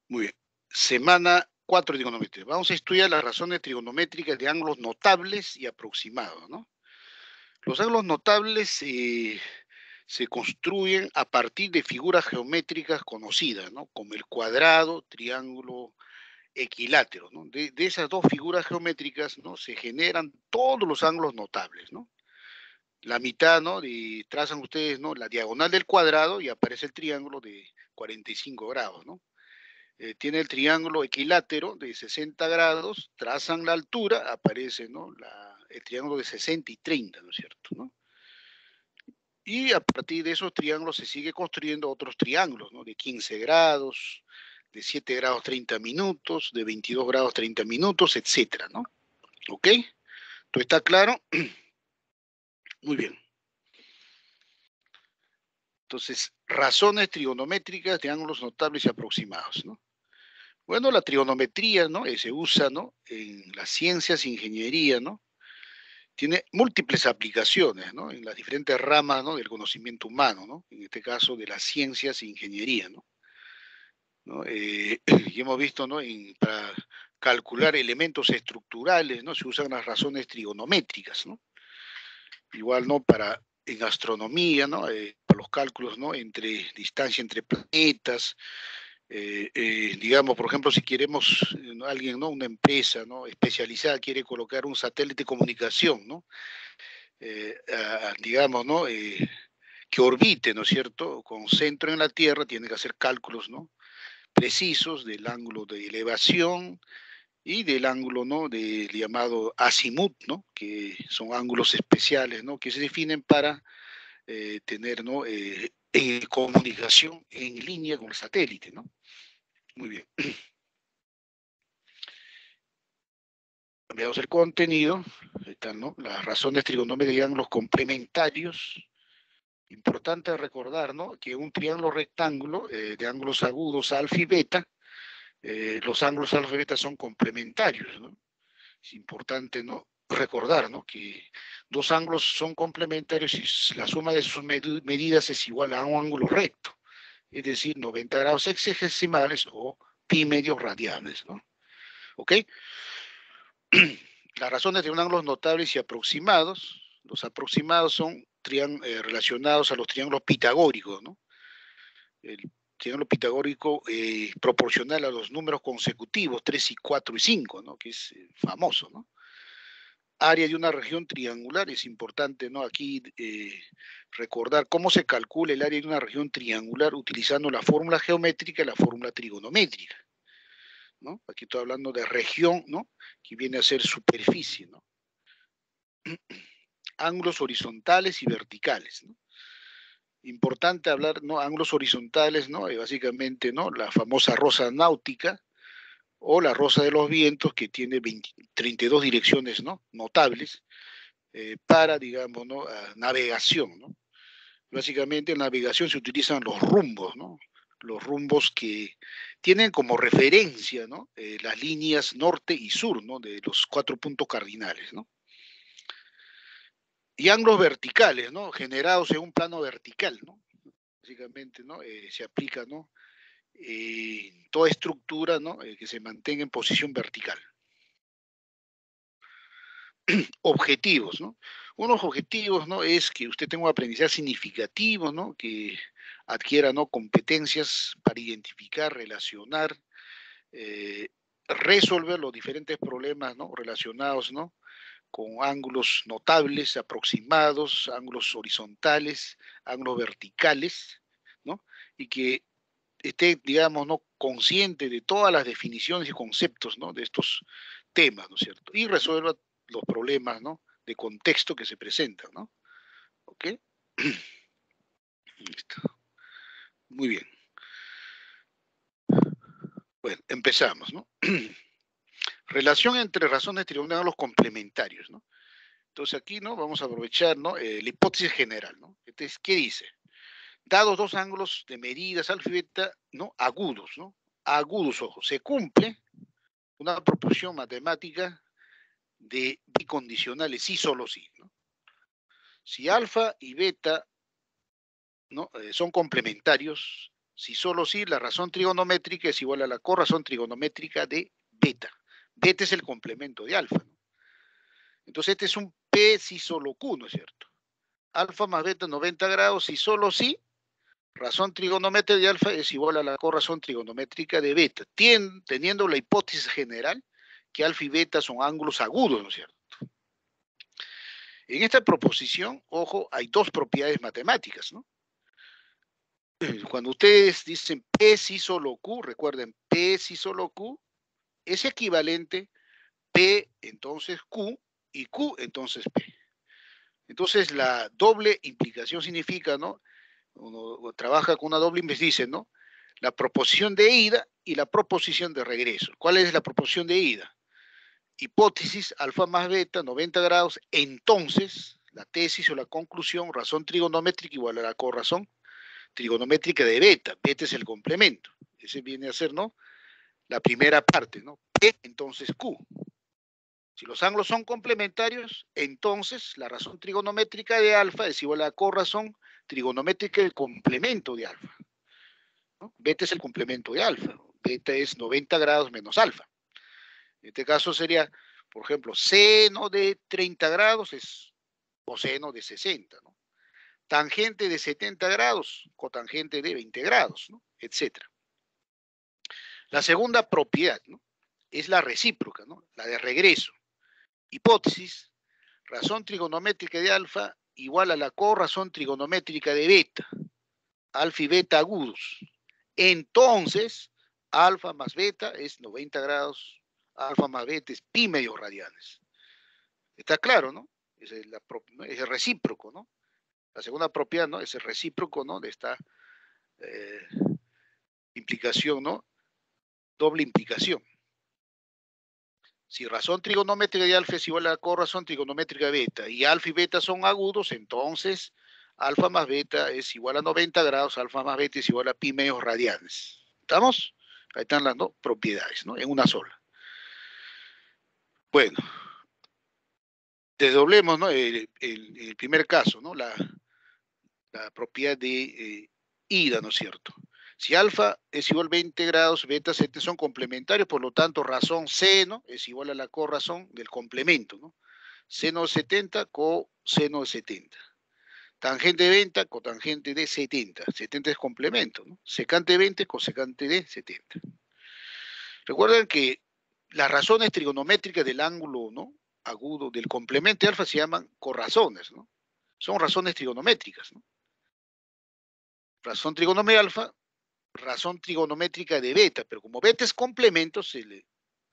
Muy bien. Semana 4 de trigonometría. Vamos a estudiar las razones trigonométricas de ángulos notables y aproximados, ¿no? Los ángulos notables se construyen a partir de figuras geométricas conocidas, ¿no? Como el cuadrado, triángulo, equilátero, ¿no? De esas dos figuras geométricas, ¿no? Se generan todos los ángulos notables, ¿no? La mitad, ¿no? Trazan ustedes, ¿no? La diagonal del cuadrado y aparece el triángulo de 45 grados, ¿no? Tiene el triángulo equilátero de 60 grados, trazan la altura, aparece, ¿no? El triángulo de 60 y 30, ¿no es cierto? ¿No? Y a partir de esos triángulos se sigue construyendo otros triángulos, ¿no? De 15 grados, de 7 grados 30 minutos, de 22 grados 30 minutos, etcétera, ¿no? ¿Ok? ¿Todo está claro? Muy bien. Entonces, razones trigonométricas de ángulos notables y aproximados, ¿no? Bueno, la trigonometría, ¿no? Se usa, ¿no? En las ciencias, ingeniería, ¿no? Tiene múltiples aplicaciones, ¿no? En las diferentes ramas, ¿no? Del conocimiento humano, ¿no? En este caso de las ciencias e ingeniería, ¿no? ¿No? Y hemos visto, ¿no? Para calcular elementos estructurales, ¿no? Se usan las razones trigonométricas, ¿no? Igual, ¿no? En astronomía, ¿no? Para los cálculos, ¿no? Distancia entre planetas, digamos, por ejemplo, si queremos, alguien, ¿no? Una empresa, ¿no? Especializada quiere colocar un satélite de comunicación, ¿no? Digamos, ¿no? Que orbite, ¿no es cierto? Con centro en la Tierra, tiene que hacer cálculos, ¿no? Precisos del ángulo de elevación y del ángulo, ¿no? Del llamado azimut, ¿no? Que son ángulos especiales, ¿no? Que se definen para tener, ¿no? Comunicación en línea con el satélite, ¿no? Muy bien. Cambiamos el contenido. Están, ¿no? Las razones trigonométricas de ángulos complementarios. Importante recordar, ¿no? Que un triángulo rectángulo de ángulos agudos alfa y beta, los ángulos alfa y beta son complementarios, ¿no? Es importante, ¿no? Recordar, ¿no? Que dos ángulos son complementarios y la suma de sus medidas es igual a un ángulo recto, es decir, 90 grados sexagesimales o pi medios radianes, ¿no? ¿Ok? Las razones de un ángulos notables y aproximados. Los aproximados son relacionados a los triángulos pitagóricos, ¿no? El triángulo pitagórico proporcional a los números consecutivos, 3 y 4 y 5, ¿no? Que es famoso, ¿no? Área de una región triangular, es importante, ¿no? Aquí recordar cómo se calcula el área de una región triangular utilizando la fórmula geométrica y la fórmula trigonométrica, ¿no? Aquí estoy hablando de región, ¿no? Que viene a ser superficie, ¿no? Ángulos horizontales y verticales, ¿no? Importante hablar, ¿no? Ángulos horizontales, ¿no? Básicamente, ¿no? La famosa rosa náutica o la rosa de los vientos que tiene 32 direcciones, ¿no? Notables para, digamos, ¿no? Navegación, ¿no? Básicamente en navegación se utilizan los rumbos, ¿no? Los rumbos que tienen como referencia, ¿no? Las líneas norte y sur, ¿no? De los 4 puntos cardinales, ¿no? Y ángulos verticales, ¿no? Generados en un plano vertical, ¿no? Básicamente, ¿no? Se aplica, ¿no? Toda estructura, ¿no? Que se mantenga en posición vertical. Objetivos, ¿no? Unos objetivos, ¿no? Es que usted tenga un aprendizaje significativo, ¿no? Que adquiera, ¿no? Competencias para identificar, relacionar, resolver los diferentes problemas, ¿no? Relacionados, ¿no? Con ángulos notables, aproximados, ángulos horizontales, ángulos verticales, ¿no? Y que esté, digamos, ¿no? Consciente de todas las definiciones y conceptos, ¿no? De estos temas, ¿no es cierto? Y resuelva los problemas, ¿no? De contexto que se presentan, ¿no? ¿Ok? Listo. Muy bien. Bueno, empezamos, ¿no? Relación entre razones triangulares complementarios, ¿no? Entonces aquí, ¿no? Vamos a aprovechar, ¿no? La hipótesis general, ¿no? Entonces, ¿qué dice? Dados dos ángulos de medidas alfa y beta, ¿no? Agudos, ¿no? Agudos, ojo, se cumple una proporción matemática de bicondicionales, sí, solo sí, ¿no? Si alfa y beta, ¿no? Son complementarios, si solo si la razón trigonométrica es igual a la corrazón trigonométrica de beta. Beta es el complemento de alfa, ¿no? Entonces este es un P si solo Q, ¿no es cierto? Alfa más beta 90 grados, si solo si razón trigonométrica de alfa es igual a la corrazón trigonométrica de beta, teniendo la hipótesis general que alfa y beta son ángulos agudos, ¿no es cierto? En esta proposición, ojo, hay dos propiedades matemáticas, ¿no? Cuando ustedes dicen P si solo Q, recuerden, P si solo Q es equivalente P entonces Q y Q entonces P. Entonces la doble implicación significa, ¿no? Uno trabaja con una doble implicación, ¿no? La proposición de ida y la proposición de regreso. ¿Cuál es la proposición de ida? Hipótesis alfa más beta, 90 grados, entonces la tesis o la conclusión, razón trigonométrica igual a la corrazón trigonométrica de beta. Beta es el complemento. Ese viene a ser, ¿no? La primera parte, ¿no? P entonces Q. Si los ángulos son complementarios, entonces la razón trigonométrica de alfa es igual a la corrazón trigonométrica del complemento de alfa, ¿no? Beta es el complemento de alfa. Beta es 90 grados menos alfa. En este caso sería, por ejemplo, seno de 30 grados es coseno de 60, ¿no? Tangente de 70 grados, cotangente de 20 grados, ¿no? Etcétera. La segunda propiedad, ¿no? Es la recíproca, ¿no? La de regreso. Hipótesis, razón trigonométrica de alfa igual a la corrazón trigonométrica de beta. Alfa y beta agudos. Entonces, alfa más beta es 90 grados, alfa más beta es pi medios radianes. Está claro, ¿no? Es el recíproco, ¿no? La segunda propiedad, ¿no? Es el recíproco, ¿no? De esta eh, implicación, ¿no? Doble implicación. Si razón trigonométrica de alfa es igual a la corrazón trigonométrica de beta y alfa y beta son agudos, entonces alfa más beta es igual a 90 grados, alfa más beta es igual a pi medios radianes. ¿Estamos? Ahí están las dos propiedades, ¿no? En una sola. Bueno, desdoblemos, ¿no? El primer caso, ¿no? La propiedad de ida, ¿no es cierto? Si alfa es igual a 20 grados, beta 70 son complementarios, por lo tanto, razón seno es igual a la corrazón del complemento, ¿no? Seno de 70, coseno de 70. Tangente de 20, cotangente de 70. 70 es complemento, ¿no? Secante de 20, cosecante de 70. Recuerden que las razones trigonométricas del ángulo, ¿no? Agudo del complemento de alfa se llaman corrazones, ¿no? Son razones trigonométricas, ¿no? Razón trigonométrica de alfa, razón trigonométrica de beta, pero como beta es complemento, se le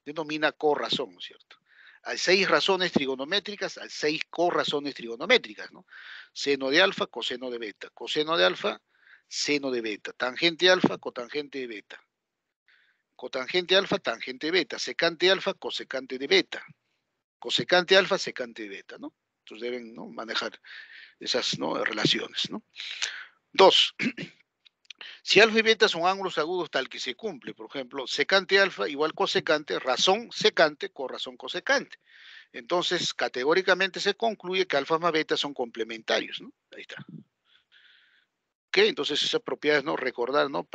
denomina corrazón, ¿no es cierto? Hay 6 razones trigonométricas, hay 6 corrazones trigonométricas, ¿no? Seno de alfa, coseno de beta, coseno de alfa, seno de beta, tangente alfa, cotangente de beta, cotangente alfa, tangente de beta, secante alfa, cosecante de beta, cosecante alfa, secante de beta, ¿no? Entonces deben, ¿no? Manejar esas, ¿no? Relaciones, ¿no? 2. Si alfa y beta son ángulos agudos tal que se cumple, por ejemplo, secante alfa igual cosecante, razón secante, corrazón cosecante. Entonces, categóricamente se concluye que alfa más beta son complementarios, ¿no? Ahí está. ¿Ok? Entonces, esas propiedades, ¿no? Recordar, ¿no?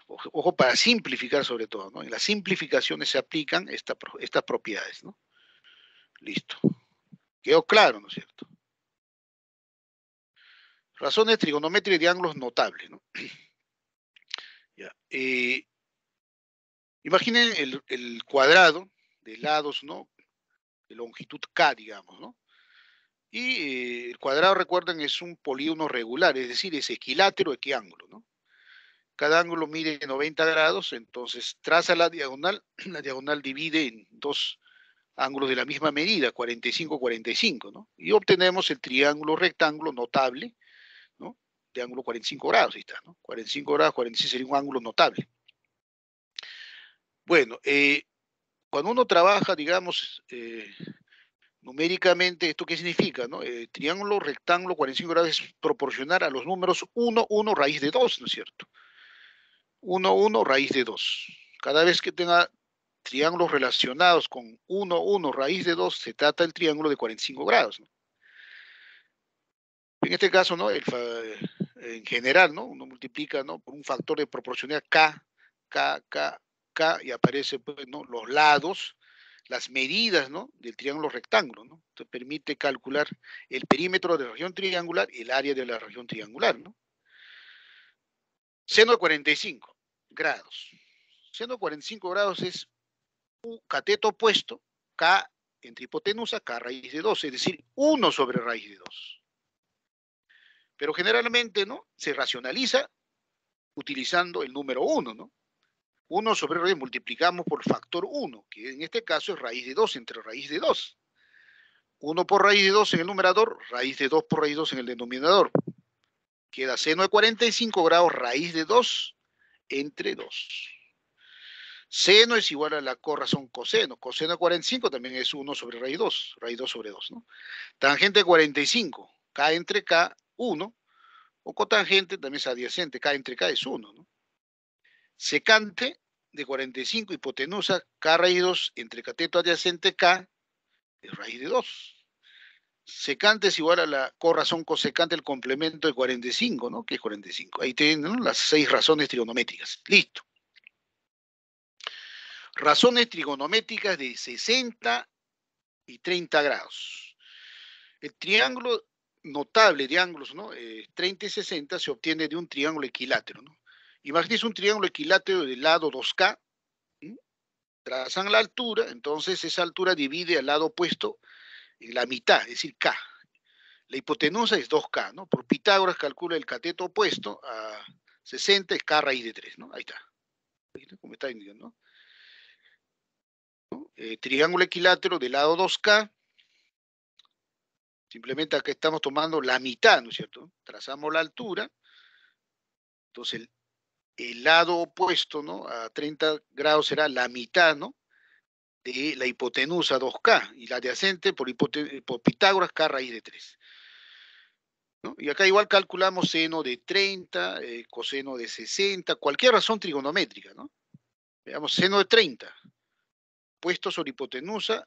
Ojo, para simplificar sobre todo, ¿no? En las simplificaciones se aplican estas propiedades, ¿no? Listo. Quedó claro, ¿no es cierto? Razones trigonométricas de ángulos notables, ¿no? Ya. Imaginen el cuadrado de lados, ¿no? De longitud K, digamos, ¿no? Y el cuadrado, recuerden, es un polígono regular, es decir, es equilátero, equiángulo, ¿no? Cada ángulo mide 90 grados, entonces traza la diagonal divide en dos ángulos de la misma medida, 45, 45, ¿no? Y obtenemos el triángulo rectángulo notable, ¿no? De ángulo 45 grados, ahí está, ¿no? 45 grados, 46 sería un ángulo notable. Bueno, cuando uno trabaja, digamos, numéricamente, ¿esto qué significa? ¿No? Triángulo rectángulo 45 grados es proporcional a los números 1, 1 raíz de 2, ¿no es cierto? 1, 1 raíz de 2. Cada vez que tenga triángulos relacionados con 1, 1 raíz de 2, se trata del triángulo de 45 grados, ¿no? En este caso, ¿no? en general, ¿no? Uno multiplica, ¿no? Por un factor de proporcionalidad K, K, K, K, y aparece, pues, ¿no? Los lados, las medidas, ¿no? Del triángulo rectángulo, ¿no? Te permite calcular el perímetro de la región triangular y el área de la región triangular, ¿no? Seno de 45 grados. Seno de 45 grados es un cateto opuesto, K entre hipotenusa, K raíz de 2, es decir, 1 sobre raíz de 2. Pero generalmente, ¿no? Se racionaliza utilizando el número 1, ¿no? 1 sobre raíz multiplicamos por factor 1, que en este caso es raíz de 2 entre raíz de 2. 1 por raíz de 2 en el numerador, raíz de 2 por raíz de 2 en el denominador. Queda seno de 45 grados raíz de 2 entre 2. Seno es igual a la corrazón coseno. Coseno de 45 también es 1 sobre raíz 2 sobre 2, ¿no? Tangente de 45, K entre K, 1. O cotangente también es adyacente, K entre K es 1, ¿no? Secante de 45, hipotenusa, K raíz 2 entre cateto adyacente K, es raíz de 2. Secante es igual a la corrazón cosecante del complemento de 45, ¿no? Que es 45. Ahí tienen, ¿no? Las 6 razones trigonométricas. Listo. Razones trigonométricas de 60 y 30 grados. El triángulo notable de ángulos, ¿no? 30 y 60 se obtiene de un triángulo equilátero, ¿no? Imagínense un triángulo equilátero del lado 2K, ¿sí? Trazan la altura, entonces esa altura divide al lado opuesto en la mitad, es decir, K. La hipotenusa es 2K, ¿no? Por Pitágoras calcula el cateto opuesto a 60 es K raíz de 3, ¿no? Ahí está. Como está indicando, ¿no? Triángulo equilátero del lado 2K. Simplemente acá estamos tomando la mitad, ¿no es cierto? Trazamos la altura. Entonces el lado opuesto, ¿no? A 30 grados será la mitad, ¿no? De la hipotenusa 2K y la adyacente por Pitágoras K raíz de 3. ¿No? Y acá igual calculamos seno de 30, coseno de 60, cualquier razón trigonométrica, ¿no? Veamos, seno de 30, puesto sobre hipotenusa,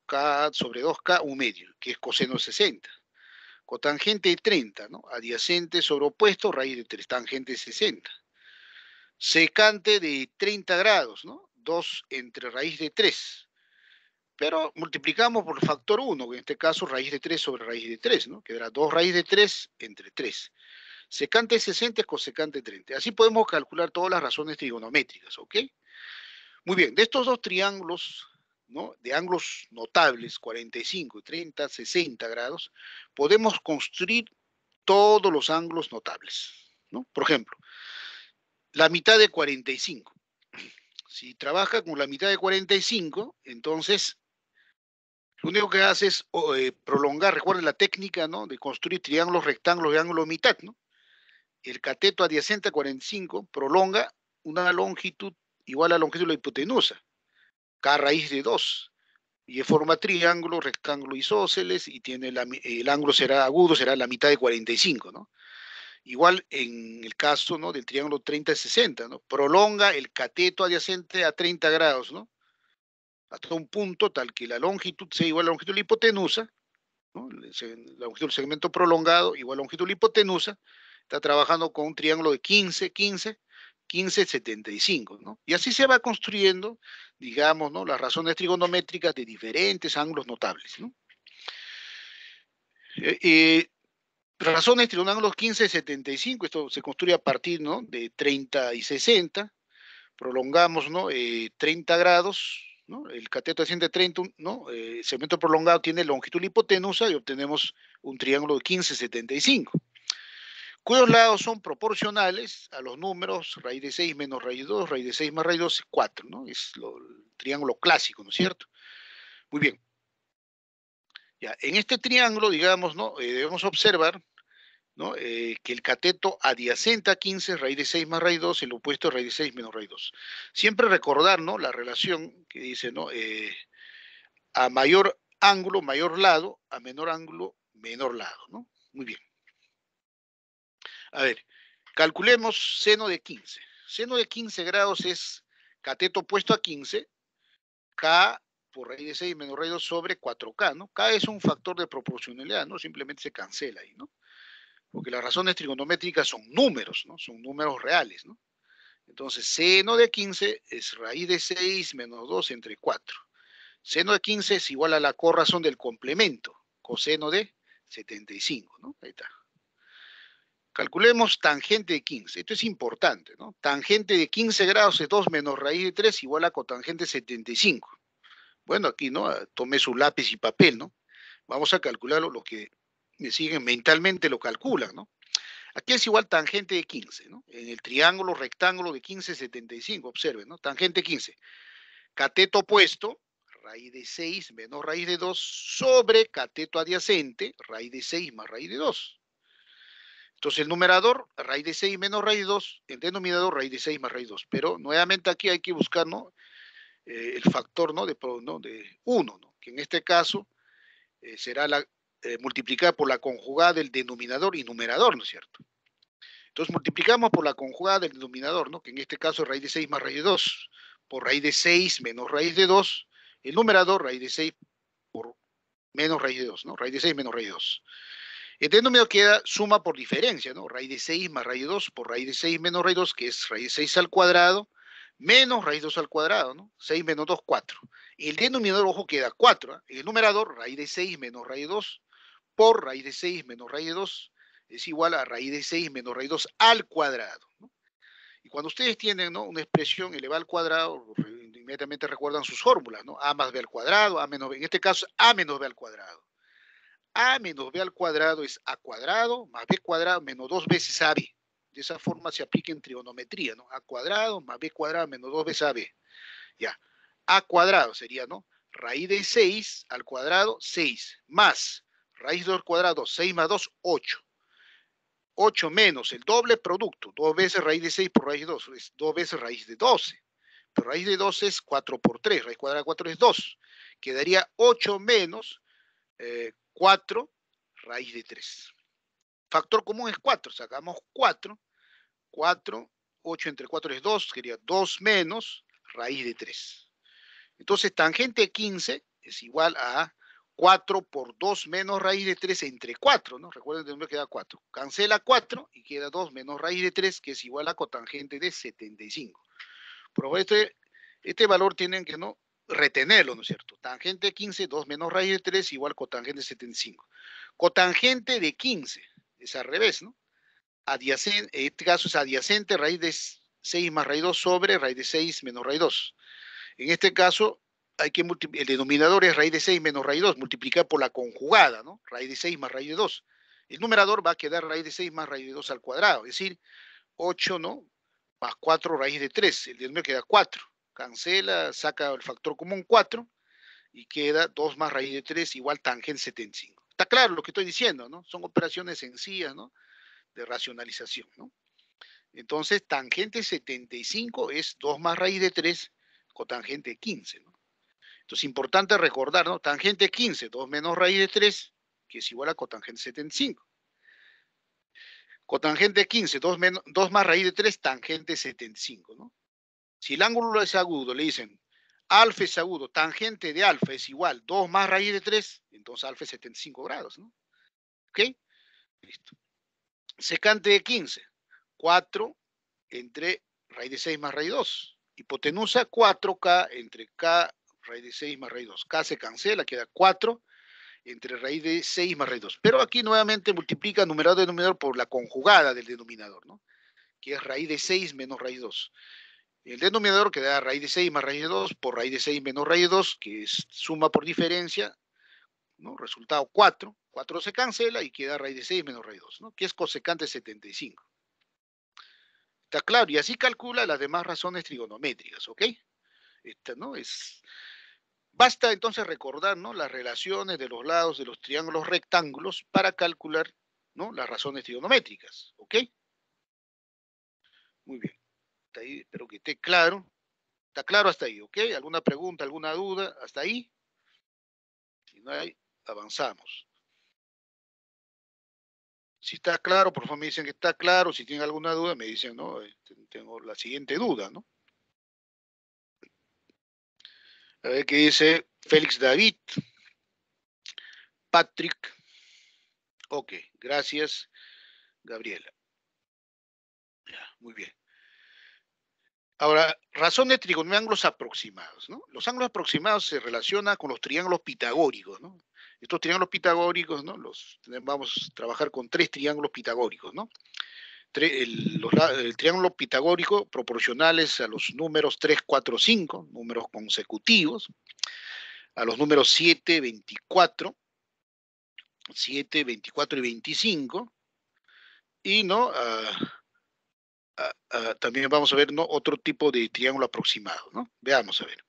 K sobre 2K, un medio, que es coseno de 60. Cotangente de 30, ¿no? Adyacente sobre opuesto, raíz de 3, tangente de 60. Secante de 30 grados, ¿no? 2 entre raíz de 3. Pero multiplicamos por factor 1, que en este caso raíz de 3 sobre raíz de 3, ¿no? Quedará 2 raíz de 3 entre 3. Secante 60 es cosecante 30. Así podemos calcular todas las razones trigonométricas, ¿ok? Muy bien, de estos dos triángulos, ¿no? De ángulos notables, 45, 30, 60 grados, podemos construir todos los ángulos notables, ¿no? Por ejemplo, la mitad de 45. Si trabaja con la mitad de 45, entonces lo único que hace es prolongar, recuerden la técnica, ¿no? De construir triángulos, rectángulos de ángulo mitad, ¿no? El cateto adyacente a 45 prolonga una longitud igual a la longitud de la hipotenusa, K raíz de 2, y forma triángulo, rectángulo isósceles, y tiene el ángulo será agudo, será la mitad de 45, ¿no? Igual en el caso, ¿no? Del triángulo 30-60, ¿no? Prolonga el cateto adyacente a 30 grados, ¿no? Hasta un punto tal que la longitud sea igual a la longitud de la hipotenusa, ¿no? La longitud del segmento prolongado igual a la longitud de la hipotenusa. Está trabajando con un triángulo de 15, 15, 15, 75, ¿no? Y así se va construyendo, digamos, ¿no? Las razones trigonométricas de diferentes ángulos notables, ¿no? Razones trigonales 15, 75, esto se construye a partir, ¿no? De 30 y 60, prolongamos, ¿no? 30 grados, ¿no? El cateto asciende 30, ¿no? El segmento prolongado tiene longitud hipotenusa y obtenemos un triángulo de 15, 75, cuyos lados son proporcionales a los números raíz de 6 menos raíz de 2, raíz de 6 más raíz de 2, 4, ¿no? Es el triángulo clásico, ¿no es cierto? Muy bien. Ya, en este triángulo, digamos, ¿no? Debemos observar, ¿no? Que el cateto adyacente a 15 es raíz de 6 más raíz de 2, el opuesto es raíz de 6 menos raíz de 2. Siempre recordar, ¿no? La relación que dice, ¿no? A mayor ángulo, mayor lado, a menor ángulo, menor lado, ¿no? Muy bien. A ver, calculemos seno de 15. Seno de 15 grados es cateto opuesto a 15, K por raíz de 6 menos raíz de 2 sobre 4K, ¿no? K es un factor de proporcionalidad, ¿no? Simplemente se cancela ahí, ¿no? porque las razones trigonométricas son números, ¿no? Son números reales, ¿no? Entonces, seno de 15 es raíz de 6 menos 2 entre 4. Seno de 15 es igual a la corrazón del complemento, coseno de 75, ¿no? Ahí está. Calculemos tangente de 15. Esto es importante, ¿no? Tangente de 15 grados es 2 menos raíz de 3 igual a cotangente de 75. Bueno, aquí, ¿no? Tomé su lápiz y papel, ¿no? Vamos a calcularlo, los que me siguen mentalmente lo calculan, ¿no? Aquí es igual tangente de 15, ¿no? En el triángulo rectángulo de 15, 75, observen, ¿no? Tangente 15. Cateto opuesto, raíz de 6 menos raíz de 2 sobre cateto adyacente, raíz de 6 más raíz de 2. Entonces el numerador, raíz de 6 menos raíz de 2, el denominador, raíz de 6 más raíz de 2. Pero nuevamente aquí hay que buscar, ¿no? El factor, ¿no? De 1, ¿no? Que en este caso será multiplicada por la conjugada del denominador y numerador, ¿no es cierto? Entonces multiplicamos por la conjugada del denominador, ¿no? Que en este caso es raíz de 6 más raíz de 2, por raíz de 6 menos raíz de 2, el numerador, raíz de 6 por menos raíz de 2, ¿no? Raíz de 6 menos raíz de 2. El denominador queda suma por diferencia, ¿no? Raíz de 6 más raíz de 2 por raíz de 6 menos raíz de 2, que es raíz de 6 al cuadrado, menos raíz de 2 al cuadrado, ¿no? 6 menos 2, 4. El denominador, ojo, queda 4. ¿Eh? El numerador, raíz de 6 menos raíz de 2 por raíz de 6 menos raíz de 2 es igual a raíz de 6 menos raíz de 2 al cuadrado, ¿no? Y cuando ustedes tienen, ¿no? Una expresión elevada al cuadrado, inmediatamente recuerdan sus fórmulas, ¿no? A más b al cuadrado, a menos b, en este caso a menos b al cuadrado. A menos b al cuadrado es a cuadrado más b cuadrado menos 2 veces ab. De esa forma se aplica en trigonometría, ¿no? A cuadrado más b cuadrado menos 2 veces ab. Ya. A cuadrado sería, ¿no? Raíz de 6 al cuadrado, 6, más raíz de 2 al cuadrado, 6 más 2, 8. 8 menos el doble producto, 2 veces raíz de 6 por raíz de 2, es 2 veces raíz de 12. Pero raíz de 12 es 4 por 3, raíz cuadrada de 4 es 2. Quedaría 8 menos 4 raíz de 3. Factor común es 4, sacamos 4, 4, 8 entre 4 es 2, sería 2 menos raíz de 3. Entonces, tangente de 15 es igual a 4 por 2 menos raíz de 3 entre 4, ¿no? Recuerden que me queda 4. Cancela 4 y queda 2 menos raíz de 3, que es igual a cotangente de 75. Pero este valor tienen que no retenerlo, ¿no es cierto? Tangente de 15, 2 menos raíz de 3 igual cotangente de 75. Cotangente de 15 es al revés, ¿no? Adyacente, en este caso es adyacente raíz de 6 más raíz de 2 sobre raíz de 6 menos raíz de 2. En este caso, hay que el denominador es raíz de 6 menos raíz de 2, multiplicar por la conjugada, ¿no? Raíz de 6 más raíz de 2. El numerador va a quedar raíz de 6 más raíz de 2 al cuadrado, es decir, 8, ¿no? Más 4 raíz de 3, el denominador queda 4. Cancela, saca el factor común 4 y queda 2 más raíz de 3 igual tangente 75. Está claro lo que estoy diciendo, ¿no? Son operaciones sencillas, ¿no? De racionalización, ¿no? Entonces, tangente 75 es 2 más raíz de 3 cotangente 15, ¿no? Entonces, importante recordar, ¿no? Tangente 15, 2 menos raíz de 3, que es igual a cotangente 75. Cotangente 15, 2 más raíz de 3, tangente 75, ¿no? Si el ángulo es agudo, le dicen alfa es agudo, tangente de alfa es igual 2 más raíz de 3, entonces alfa es 75 grados, ¿no? ¿Ok? Listo. Secante de 15, 4 entre raíz de 6 más raíz de 2. Hipotenusa 4K entre K raíz de 6 más raíz de 2. K se cancela, queda 4 entre raíz de 6 más raíz de 2. Pero aquí nuevamente multiplica numerador y denominador por la conjugada del denominador, ¿no? Que es raíz de 6 menos raíz de 2. El denominador queda raíz de 6 más raíz de 2 por raíz de 6 menos raíz de 2, que es suma por diferencia, ¿no? Resultado 4. 4 se cancela y queda raíz de 6 menos raíz de 2, ¿no? Que es cosecante 75. Está claro, y así calcula las demás razones trigonométricas, ¿ok? Esta, ¿no? Basta entonces recordar, ¿no? Las relaciones de los lados de los triángulos rectángulos para calcular, ¿no? Las razones trigonométricas, ¿ok? Muy bien. Hasta ahí espero que esté claro. Está claro hasta ahí, ¿ok? ¿Alguna pregunta, alguna duda? ¿Hasta ahí? Si no hay, avanzamos. Si está claro, por favor me dicen que está claro. Si tienen alguna duda, me dicen, ¿no? Tengo la siguiente duda, ¿no? A ver qué dice Félix David, Patrick. Ok, gracias. Gabriela. Ya, muy bien. Ahora, razones de ángulos aproximados, ¿no? Los ángulos aproximados se relacionan con los triángulos pitagóricos, ¿no? Estos triángulos pitagóricos, ¿no? Vamos a trabajar con 3 triángulos pitagóricos, ¿no? El triángulo pitagórico proporcionales a los números 3, 4, 5, números consecutivos, a los números 7, 24 y 25, y ¿no? También vamos a ver, ¿no? Otro tipo de triángulo aproximado, ¿no? Veamos a ver.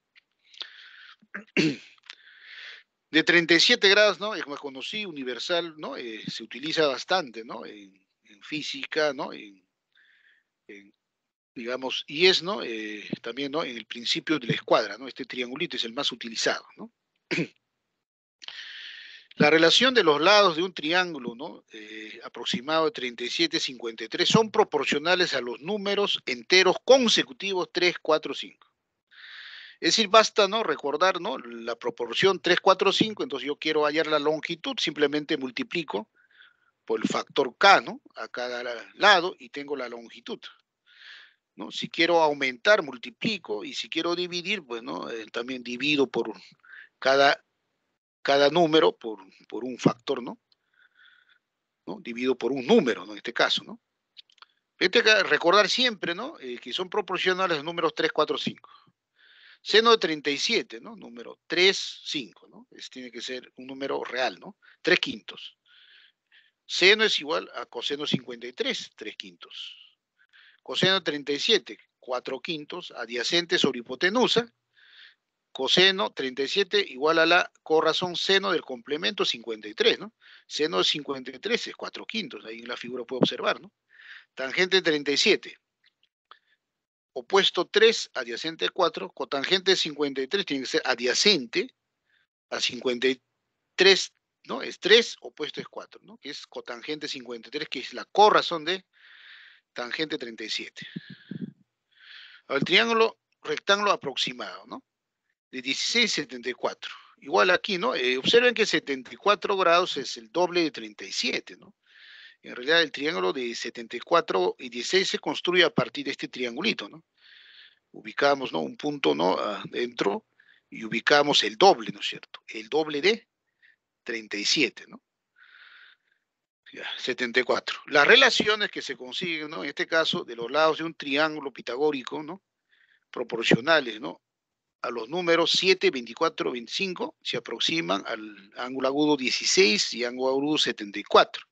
De 37 grados, ¿no? Es más conocido, universal, ¿no? Se utiliza bastante, ¿no? En física, ¿no? Digamos, y es, ¿no? También, ¿no? En el principio de la escuadra, ¿no? Este triangulito es el más utilizado, ¿no? La relación de los lados de un triángulo, ¿no? Aproximado de 37, 53 son proporcionales a los números enteros consecutivos 3, 4, 5. Es decir, basta, ¿no? Recordar, ¿no? La proporción 3, 4, 5, entonces yo quiero hallar la longitud, simplemente multiplico por el factor K, ¿no? A cada lado y tengo la longitud, ¿no? Si quiero aumentar, multiplico, y si quiero dividir, pues, ¿no? También divido por cada, cada número por un factor, ¿no? ¿No? Divido por un número, ¿no? En este caso, ¿no? Recordar siempre, ¿no? Que son proporcionales los números 3, 4, 5. Seno de 37, ¿no? Número 3, 5, ¿no? Tiene que ser un número real, ¿no? 3 quintos. Seno es igual a coseno 53, 3 quintos. Coseno 37, 4 quintos, adyacente sobre hipotenusa. Coseno 37 igual a la corrazón seno del complemento 53, ¿no? Seno de 53 es 4 quintos, ahí en la figura puede observar, ¿no? Tangente 37, opuesto 3, adyacente 4, cotangente 53 tiene que ser adyacente a 53, ¿no? Es 3, opuesto es 4, ¿no? Que es cotangente 53, que es la corrazón de tangente 37. El triángulo rectángulo aproximado, ¿no? De 16 a 74. Igual aquí, ¿no? Observen que 74 grados es el doble de 37, ¿no? En realidad el triángulo de 74 y 16 se construye a partir de este triangulito, ¿no? Ubicamos, ¿no? Un punto, ¿no? Dentro y ubicamos el doble, ¿no es cierto? El doble de 37, ¿no? Ya, 74. Las relaciones que se consiguen, ¿no? En este caso, de los lados de un triángulo pitagórico, ¿no? Proporcionales, ¿no? A los números 7, 24, 25 se aproximan al ángulo agudo 16 y ángulo agudo 74.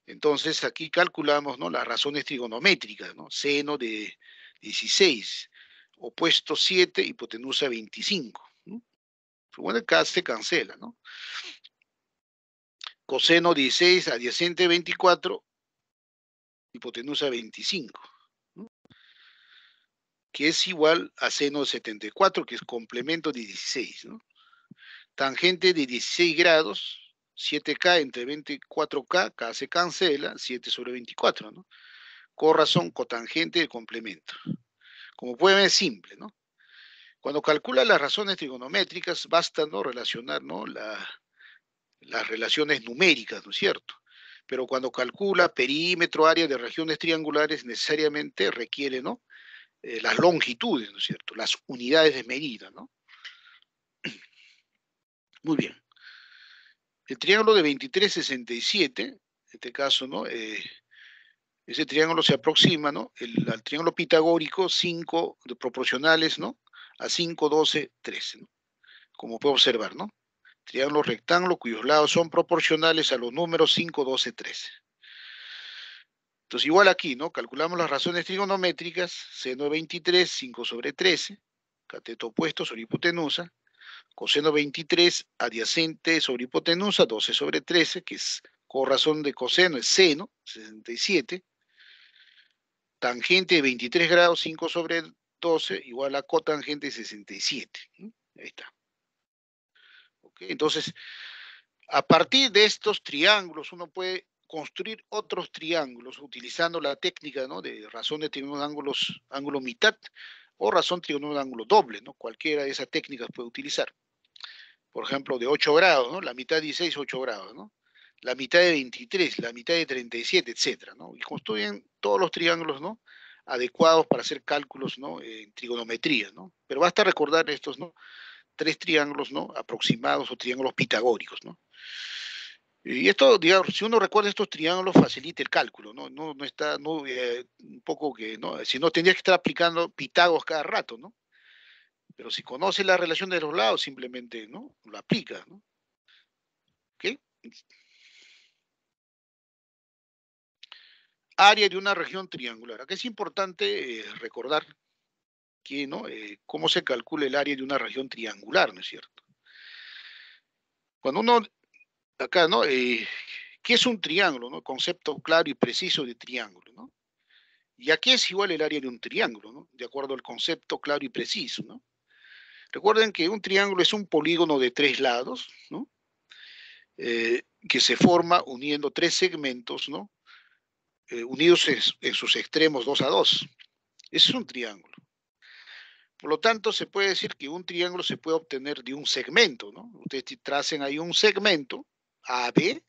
Entonces aquí calculamos, ¿no? Las razones trigonométricas, ¿no? Seno de 16, opuesto 7, hipotenusa 25, ¿no? Bueno, acá se cancela, ¿no? Coseno 16, adyacente 24, hipotenusa 25, ¿no? Que es igual a seno de 74, que es complemento de 16, ¿no? Tangente de 16 grados, 7K entre 24K, K se cancela, 7 sobre 24, ¿no? Corrazón cotangente del complemento. Como pueden ver, es simple, ¿no? Cuando calcula las razones trigonométricas, basta, ¿no? Relacionar, ¿no? Las relaciones numéricas, ¿no es cierto? Pero cuando calcula perímetro, área de regiones triangulares, necesariamente requiere, ¿no? Las longitudes, ¿no es cierto? Las unidades de medida, ¿no? Muy bien. El triángulo de 23,67, en este caso, ¿no? Ese triángulo se aproxima, ¿no? Al triángulo pitagórico, 5 proporcionales, ¿no? A 5, 12, 13, ¿no? Como puede observar, ¿no? Triángulo rectángulo cuyos lados son proporcionales a los números 5, 12, 13. Entonces, igual aquí, ¿no? Calculamos las razones trigonométricas, seno de 23, 5 sobre 13, cateto opuesto sobre hipotenusa, coseno 23, adyacente sobre hipotenusa, 12 sobre 13, que es corrazón de coseno, es seno, 67, tangente de 23 grados, 5 sobre 12, igual a cotangente de 67. ¿No? Ahí está. ¿Okay? Entonces, a partir de estos triángulos, uno puede construir otros triángulos utilizando la técnica, ¿no? De razón de triángulo de ángulo mitad o razón triángulo de ángulo doble, ¿no? Cualquiera de esas técnicas puede utilizar. Por ejemplo, de 8 grados, ¿no? La mitad 16, 8 grados, ¿no? la mitad de 23, la mitad de 37, etcétera, ¿no? Y construyen todos los triángulos, ¿no? Adecuados para hacer cálculos, ¿no? En trigonometría, ¿no? Pero basta recordar estos, ¿no? Tres triángulos, ¿no? Aproximados o triángulos pitagóricos, ¿no? Y esto, digamos, si uno recuerda estos triángulos, facilita el cálculo, ¿no? No está, no, un poco que, ¿no? Si no, tendrías que estar aplicando Pitágoras cada rato, ¿no? Pero si conoce la relación de los lados, simplemente, ¿no? Lo aplica, ¿no? ¿Ok? Área de una región triangular. Acá es importante recordar que, ¿no? Cómo se calcula el área de una región triangular, ¿no es cierto? Cuando uno, acá, ¿no? ¿Qué es un triángulo, no? Concepto claro y preciso de triángulo, ¿no? ¿Y a qué es igual el área de un triángulo, ¿no? De acuerdo al concepto claro y preciso, ¿no? Recuerden que un triángulo es un polígono de tres lados, ¿no? Que se forma uniendo tres segmentos, ¿no? Unidos en sus extremos 2 a 2. Ese es un triángulo. Por lo tanto, se puede decir que un triángulo se puede obtener de un segmento, ¿no? Ustedes tracen ahí un segmento AB,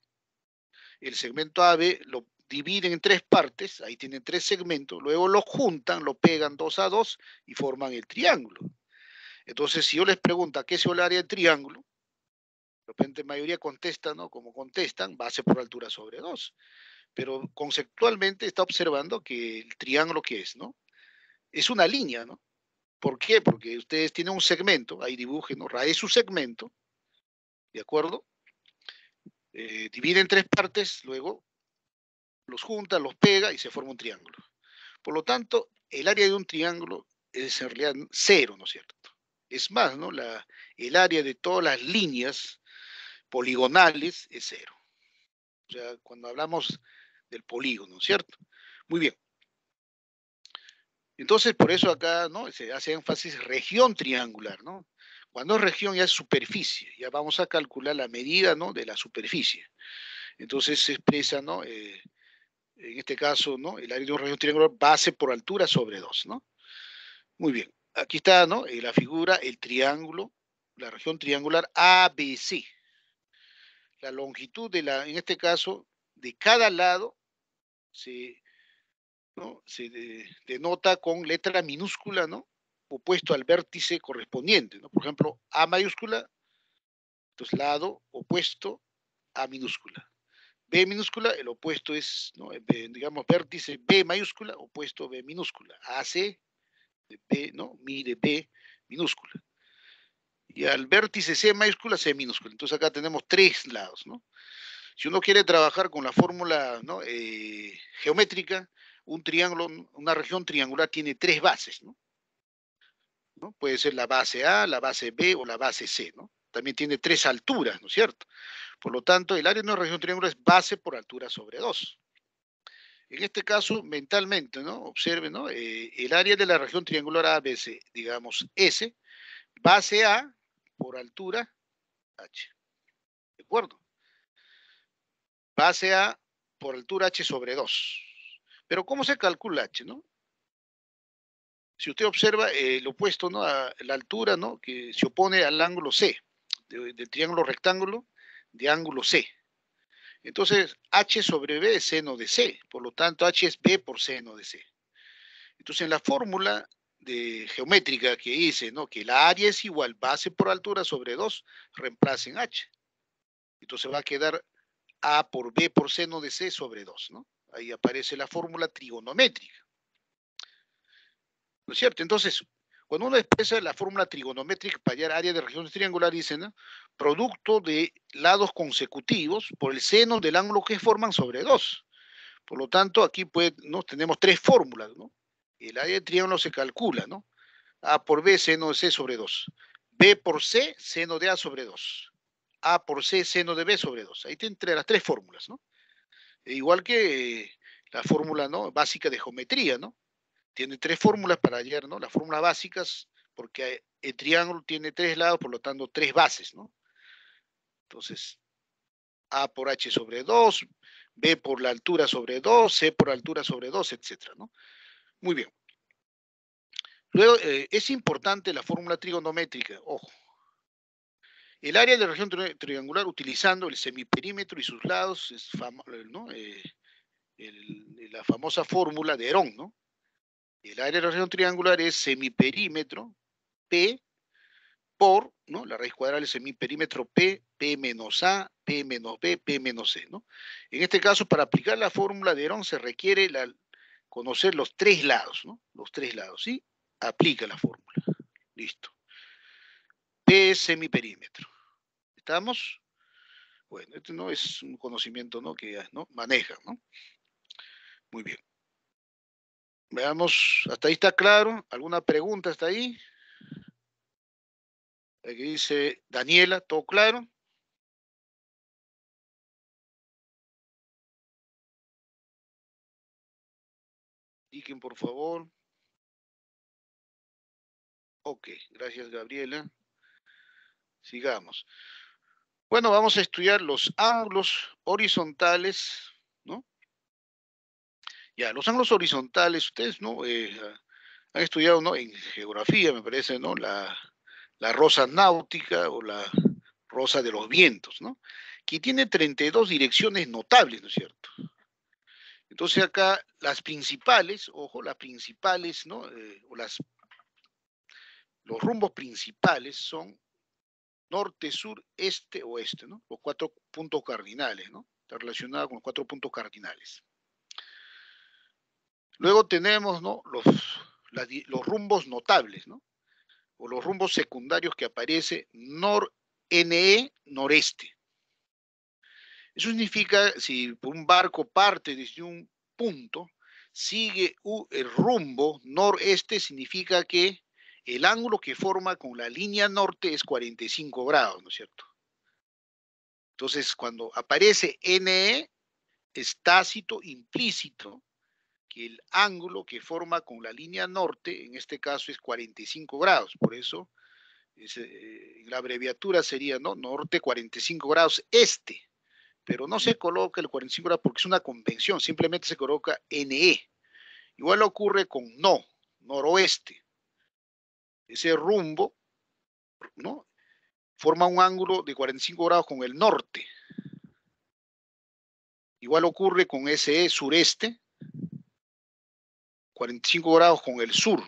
el segmento AB lo dividen en tres partes, ahí tienen tres segmentos, luego lo juntan, lo pegan 2 a 2 y forman el triángulo. Entonces, si yo les pregunto ¿a qué es el área del triángulo? De repente la mayoría contesta, ¿no? Como contestan, base por altura sobre 2. Pero conceptualmente está observando que el triángulo, ¿qué es, no? Es una línea, ¿no? ¿Por qué? Porque ustedes tienen un segmento, ahí dibujen, ¿no? Raíz su segmento, ¿de acuerdo? Divide en tres partes, luego los junta, los pega y se forma un triángulo. Por lo tanto, el área de un triángulo es en realidad cero, ¿no es cierto? Es más, ¿no? El área de todas las líneas poligonales es cero. O sea, cuando hablamos del polígono, ¿cierto? Muy bien. Entonces, por eso acá, ¿no? Se hace énfasis región triangular, ¿no? Cuando es región ya es superficie, ya vamos a calcular la medida, ¿no? De la superficie. Entonces se expresa, ¿no? En este caso, ¿no? El área de una región triangular base por altura sobre 2, ¿no? Muy bien. Aquí está, ¿no? La figura, el triángulo, la región triangular ABC. La longitud de en este caso, de cada lado se, ¿no? Denota con letra minúscula, ¿no? Opuesto al vértice correspondiente, ¿no? Por ejemplo, A mayúscula, entonces lado opuesto A minúscula. B minúscula, el opuesto es, ¿no? Digamos, vértice B mayúscula, opuesto B minúscula. AC de B, ¿no? Mi de B minúscula. Y al vértice C mayúscula, C minúscula. Entonces acá tenemos tres lados, ¿no? Si uno quiere trabajar con la fórmula, ¿no? Geométrica, un triángulo, una región triangular tiene tres bases, ¿no? ¿No? Puede ser la base A, la base B o la base C, ¿no? También tiene tres alturas, ¿no es cierto? Por lo tanto, el área de una región triangular es base por altura sobre 2. En este caso, mentalmente, ¿no? Observen, ¿no? El área de la región triangular ABC, digamos S, base A por altura H. ¿De acuerdo? Base A por altura H sobre 2. Pero ¿cómo se calcula H, no? Si usted observa el opuesto, ¿no? A la altura, ¿no? Que se opone al ángulo C, del triángulo rectángulo de ángulo C. Entonces, H sobre B es seno de C, por lo tanto, H es B por seno de C. Entonces, en la fórmula de geométrica que hice, ¿no? Que la área es igual base por altura sobre 2, reemplacen H. Entonces va a quedar A por B por seno de C sobre 2, ¿no? Ahí aparece la fórmula trigonométrica. ¿No es cierto? Entonces, cuando uno expresa la fórmula trigonométrica para hallar área de regiones triangulares, dice, ¿no? Producto de lados consecutivos por el seno del ángulo que forman sobre 2. Por lo tanto, aquí pues, ¿no? Tenemos tres fórmulas, ¿no? El área del triángulo se calcula, ¿no? A por B, seno de C sobre 2. B por C, seno de A sobre 2. A por C, seno de B sobre 2. Ahí te entre las tres fórmulas, ¿no? Igual que la fórmula, ¿no? Básica de geometría, ¿no? Tiene tres fórmulas para hallar, ¿no? Las fórmulas básicas, porque el triángulo tiene tres lados, por lo tanto, tres bases, ¿no? Entonces, A por H sobre 2, B por la altura sobre 2, C por altura sobre 2, etcétera, ¿no? Muy bien. Luego, es importante la fórmula trigonométrica, ojo. El área de la región triangular utilizando el semiperímetro y sus lados es ¿no? La famosa fórmula de Herón, ¿no? El área de la región triangular es semiperímetro P por, ¿no? La raíz cuadrada del semiperímetro P, P menos A, P menos B, P menos C, ¿no? En este caso, para aplicar la fórmula de Herón se requiere conocer los tres lados, ¿no? Los tres lados, ¿sí? Aplica la fórmula. Listo. P es semiperímetro. ¿Estamos? Bueno, este no es un conocimiento, ¿no? Que ¿no? Manejan, ¿no? Muy bien. Veamos, hasta ahí está claro. ¿Alguna pregunta hasta ahí? Aquí dice Daniela, ¿todo claro? Indiquen, por favor. Ok, gracias, Gabriela. Sigamos. Bueno, vamos a estudiar los ángulos horizontales, ¿no? Ya, los ángulos horizontales, ustedes, ¿no? Han estudiado, ¿no? En geografía, me parece, ¿no? La rosa náutica o la rosa de los vientos, ¿no? Que tiene 32 direcciones notables, ¿no es cierto? Entonces acá las principales, ojo, las principales, ¿no? Los rumbos principales son norte, sur, este, oeste, ¿no? Los 4 puntos cardinales, ¿no? Está relacionado con los 4 puntos cardinales. Luego tenemos, ¿no? Los rumbos notables, ¿no? O los rumbos secundarios que aparece NE, noreste. Eso significa, si un barco parte desde un punto, sigue el rumbo noreste, significa que el ángulo que forma con la línea norte es 45 grados, ¿no es cierto? Entonces, cuando aparece NE, es tácito, implícito, que el ángulo que forma con la línea norte, en este caso, es 45 grados. Por eso, la abreviatura sería, ¿no? Norte 45 grados este. Pero no se coloca el 45 grados porque es una convención, simplemente se coloca NE. Igual ocurre con noroeste. Ese rumbo, ¿no? Forma un ángulo de 45 grados con el norte. Igual ocurre con SE, sureste, 45 grados con el sur.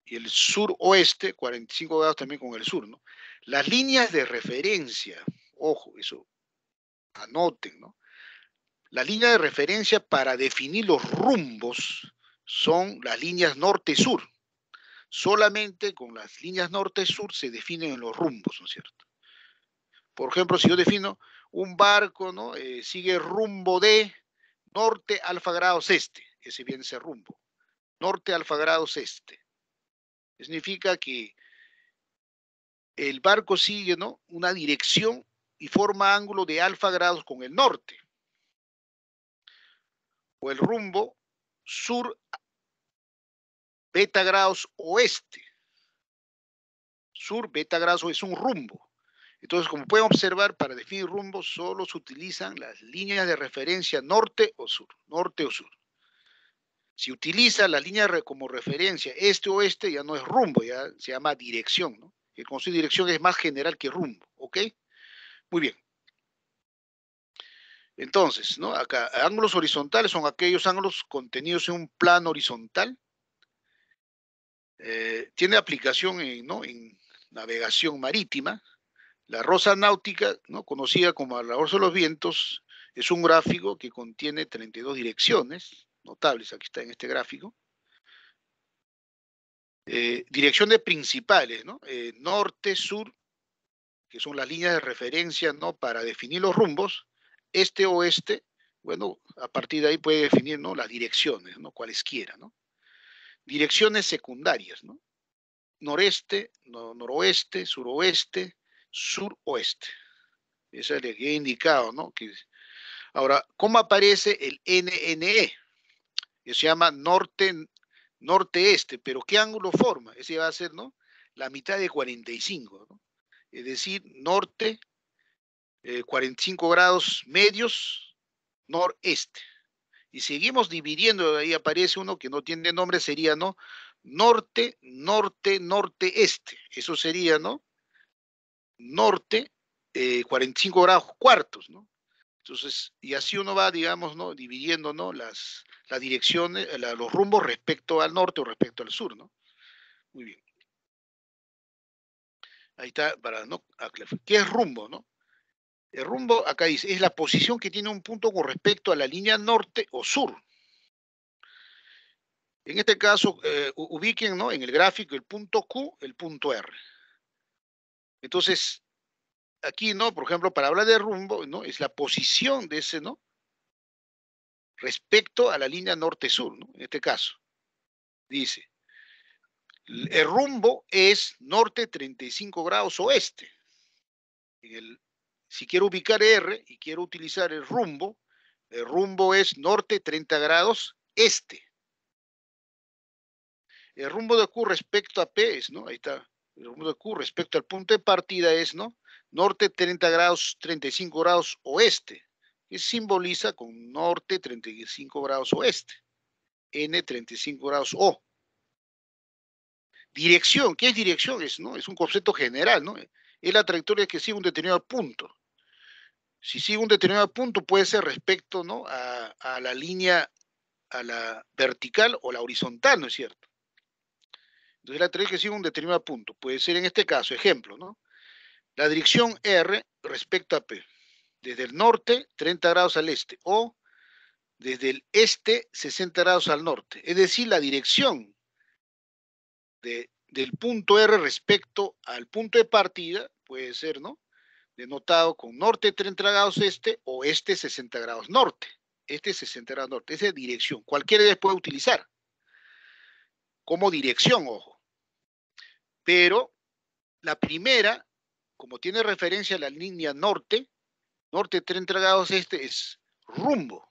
Y el suroeste, 45 grados también con el sur, ¿no? Las líneas de referencia, ojo, eso, anoten, ¿no? La línea de referencia para definir los rumbos son las líneas norte-sur. Solamente con las líneas norte-sur se definen los rumbos, ¿no es cierto? Por ejemplo, si yo defino un barco, ¿no? Sigue rumbo de norte alfa grados este, ese viene ese rumbo. Norte alfa grados este. Significa que el barco sigue, ¿no? Una dirección y forma ángulo de alfa grados con el norte. O el rumbo sur beta grados oeste. Sur beta grados es un rumbo. Entonces, como pueden observar, para definir rumbos solo se utilizan las líneas de referencia norte o sur. Norte o sur. Si utiliza la línea como referencia este-oeste, ya no es rumbo, ya se llama dirección, ¿no? El concepto de dirección es más general que rumbo, ¿ok? Muy bien. Entonces, ¿no? Acá, ángulos horizontales son aquellos ángulos contenidos en un plano horizontal. Tiene aplicación ¿no? en navegación marítima. La rosa náutica, ¿no? Conocida como la rosa de los vientos, es un gráfico que contiene 32 direcciones, notables, aquí está en este gráfico. Direcciones principales, ¿no? Norte, sur, que son las líneas de referencia, ¿no? Para definir los rumbos. Este, oeste, bueno, a partir de ahí puede definir, ¿no? Las direcciones, ¿no? Cualesquiera, ¿no? Direcciones secundarias, ¿no? Noreste, noroeste, suroeste, suroeste. Esa es la que he indicado, ¿no? Ahora, ¿cómo aparece el NNE? Que se llama norte-este, pero ¿qué ángulo forma? Ese va a ser, ¿no? La mitad de 45, ¿no? Es decir, norte, 45 grados medios, noreste. Y seguimos dividiendo, ahí aparece uno que no tiene nombre, sería, ¿no? Norte, norte, norte, este. Eso sería, ¿no? norte, 45 grados cuartos, ¿no? Entonces, y así uno va, digamos, ¿no? Dividiendo, ¿no? Las direcciones, los rumbos respecto al norte o respecto al sur, ¿no? Muy bien. Ahí está, para, ¿no? ¿Qué es rumbo, no? El rumbo, acá dice, es la posición que tiene un punto con respecto a la línea norte o sur. En este caso, ubiquen, ¿no? En el gráfico el punto Q, el punto R. Entonces, aquí, ¿no? Por ejemplo, para hablar de rumbo, ¿no? Es la posición de ese, ¿no? Respecto a la línea norte-sur, ¿no? En este caso, dice, el rumbo es norte 35 grados oeste. Si quiero ubicar R y quiero utilizar el rumbo es norte 30 grados este. El rumbo de Q respecto a P es, ¿no? Ahí está. El rumbo de Q respecto al punto de partida es, ¿no? Norte 30 grados, 35 grados oeste, que simboliza con norte 35 grados oeste. N 35 grados O. Dirección, ¿qué es dirección? Es un concepto general, ¿no? Es la trayectoria que sigue un determinado punto. Si sigue un determinado punto, puede ser respecto, ¿no? a la línea, a la vertical o la horizontal, ¿no es cierto? Entonces la trayectoria que sigue un determinado punto. Puede ser en este caso, ejemplo, ¿no? La dirección R respecto a P. Desde el norte, 30 grados al este, o desde el este, 60 grados al norte. Es decir, la dirección del punto R respecto al punto de partida puede ser, ¿no? Denotado con norte 30 grados este o este 60 grados norte. Este 60 grados norte. Esa es dirección. Cualquiera de ellas puede utilizar como dirección, ojo. Pero la primera, como tiene referencia a la línea norte 30 grados este es rumbo.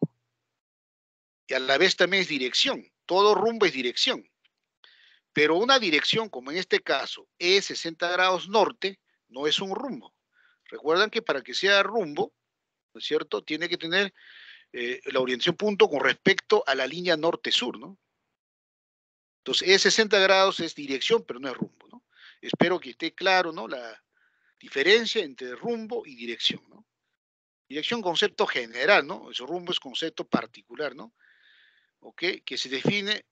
Y a la vez también es dirección. Todo rumbo es dirección. Pero una dirección, como en este caso, es 60 grados norte, no es un rumbo. Recuerdan que para que sea rumbo, ¿no es cierto? Tiene que tener la orientación punto con respecto a la línea norte-sur, ¿no? Entonces, es 60 grados es dirección, pero no es rumbo, ¿no? Espero que esté claro, ¿no? La diferencia entre rumbo y dirección, ¿no? Dirección, concepto general, ¿no? Ese rumbo es concepto particular, ¿no? ¿Ok? Que se define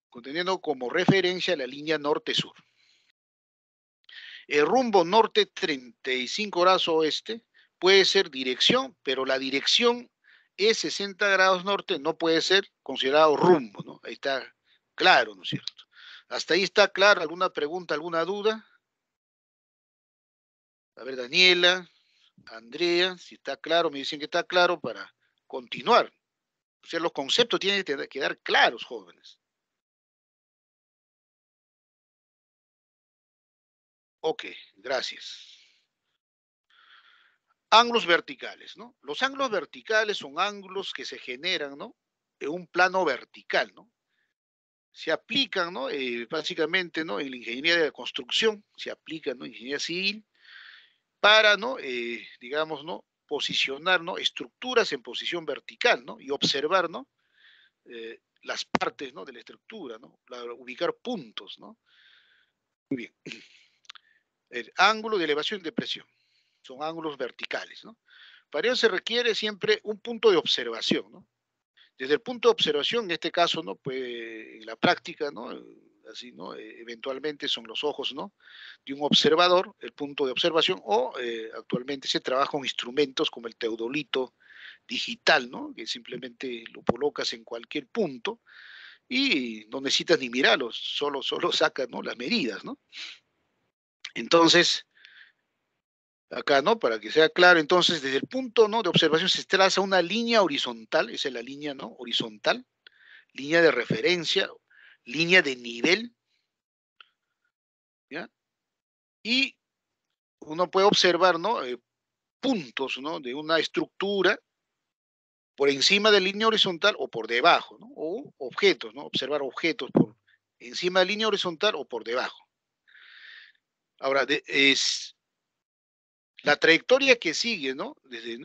conteniendo como referencia la línea norte-sur. El rumbo norte 35 grados oeste puede ser dirección, pero la dirección es 60 grados norte, no puede ser considerado rumbo, ¿no? Ahí está claro, ¿no es cierto? Hasta ahí está claro. ¿Alguna pregunta, alguna duda? A ver, Daniela, Andrea, si está claro, me dicen que está claro para continuar. O sea, los conceptos tienen que quedar claros, jóvenes. Ok, gracias. Ángulos verticales, ¿no? Los ángulos verticales son ángulos que se generan, ¿no? En un plano vertical, ¿no? Se aplican, ¿no? Básicamente, ¿no? En la ingeniería de la construcción, se aplican, ¿no? Ingeniería civil, para, ¿no? Digamos, ¿no? Posicionar, ¿no? Estructuras en posición vertical, ¿no? Y observar, ¿no? Las partes, ¿no? De la estructura, ¿no? Ubicar puntos, ¿no? Muy bien. El ángulo de elevación y de presión son ángulos verticales, ¿no? Para ello se requiere siempre un punto de observación, ¿no? Desde el punto de observación, en este caso, ¿no? Pues en la práctica, ¿no? Así, ¿no? Eventualmente son los ojos, ¿no? De un observador, el punto de observación, o actualmente se trabaja con instrumentos como el teodolito digital, ¿no? Que simplemente lo colocas en cualquier punto y no necesitas ni mirarlos, solo sacas, ¿no? Las medidas, ¿no? Entonces, acá, ¿no? Para que sea claro, entonces, desde el punto, ¿no? De observación se traza una línea horizontal, esa es la línea, ¿no? Horizontal, línea de referencia, línea de nivel, ¿ya? Y uno puede observar, ¿no? Puntos, ¿no? De una estructura por encima de la línea horizontal o por debajo, ¿no? O objetos, ¿no? Observar objetos por encima de la línea horizontal o por debajo. Ahora, es la trayectoria que sigue, ¿no?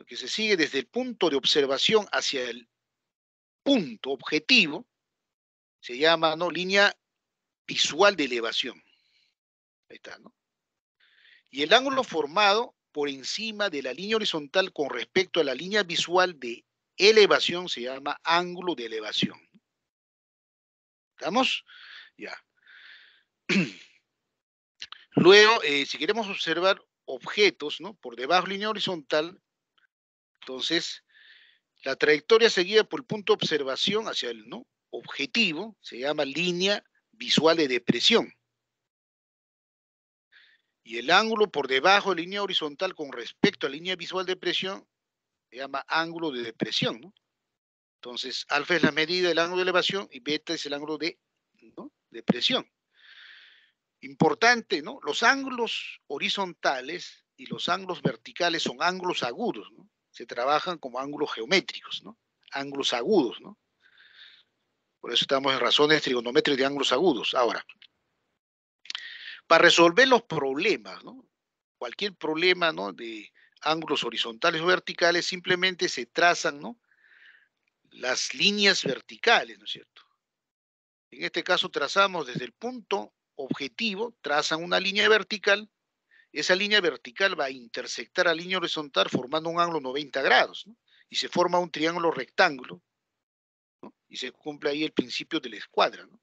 Que se sigue desde el punto de observación hacia el punto objetivo, se llama, ¿no? Línea visual de elevación. Ahí está, ¿no? Y el ángulo formado por encima de la línea horizontal con respecto a la línea visual de elevación se llama ángulo de elevación. ¿Estamos? Ya. Luego, si queremos observar objetos, ¿no?, por debajo de la línea horizontal, entonces la trayectoria seguida por el punto de observación hacia el, ¿no?, objetivo se llama línea visual de depresión. Y el ángulo por debajo de la línea horizontal con respecto a la línea visual de depresión se llama ángulo de depresión, ¿no? Entonces, alfa es la medida del ángulo de elevación y beta es el ángulo de, ¿no?, depresión. Importante, ¿no? Los ángulos horizontales y los ángulos verticales son ángulos agudos, ¿no? Se trabajan como ángulos geométricos, ¿no? Ángulos agudos, ¿no? Por eso estamos en razones trigonométricas de ángulos agudos. Ahora, para resolver los problemas, ¿no?, cualquier problema, ¿no?, de ángulos horizontales o verticales, simplemente se trazan, ¿no?, las líneas verticales, ¿no es cierto? En este caso trazamos desde el punto objetivo, trazan una línea vertical. Esa línea vertical va a intersectar a la línea horizontal formando un ángulo 90 grados, ¿no? Y se forma un triángulo rectángulo, ¿no? Y se cumple ahí el principio de la escuadra, ¿no?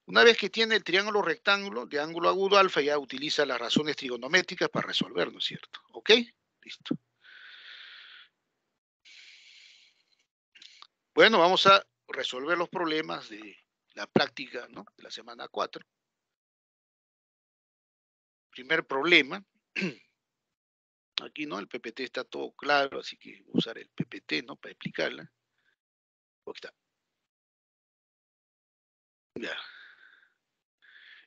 Una vez que tiene el triángulo rectángulo de ángulo agudo alfa, ya utiliza las razones trigonométricas para resolver, ¿no es cierto? ¿Ok? Listo. Bueno, vamos a resolver los problemas de la práctica, ¿no?, de la semana 4. Primer problema. Aquí, ¿no?, el PPT está todo claro, así que usar el PPT, ¿no?, para explicarla. Aquí está. Ya.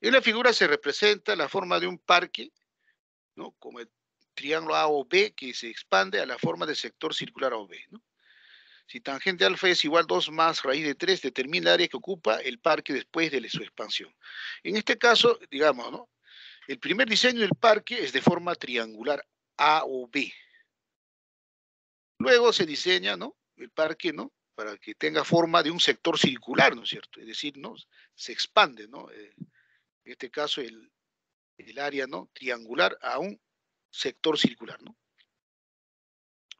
En la figura se representa la forma de un parque, ¿no?, como el triángulo A o B que se expande a la forma de sector circular A o B, ¿no? Si tangente alfa es igual a 2 más raíz de 3, determina el área que ocupa el parque después de su expansión. En este caso, digamos, ¿no?, el primer diseño del parque es de forma triangular A o B. Luego se diseña, ¿no?, el parque, ¿no?, para que tenga forma de un sector circular, ¿no es cierto? Es decir, ¿no?, se expande, ¿no?, en este caso el área, ¿no?, triangular a un sector circular, ¿no?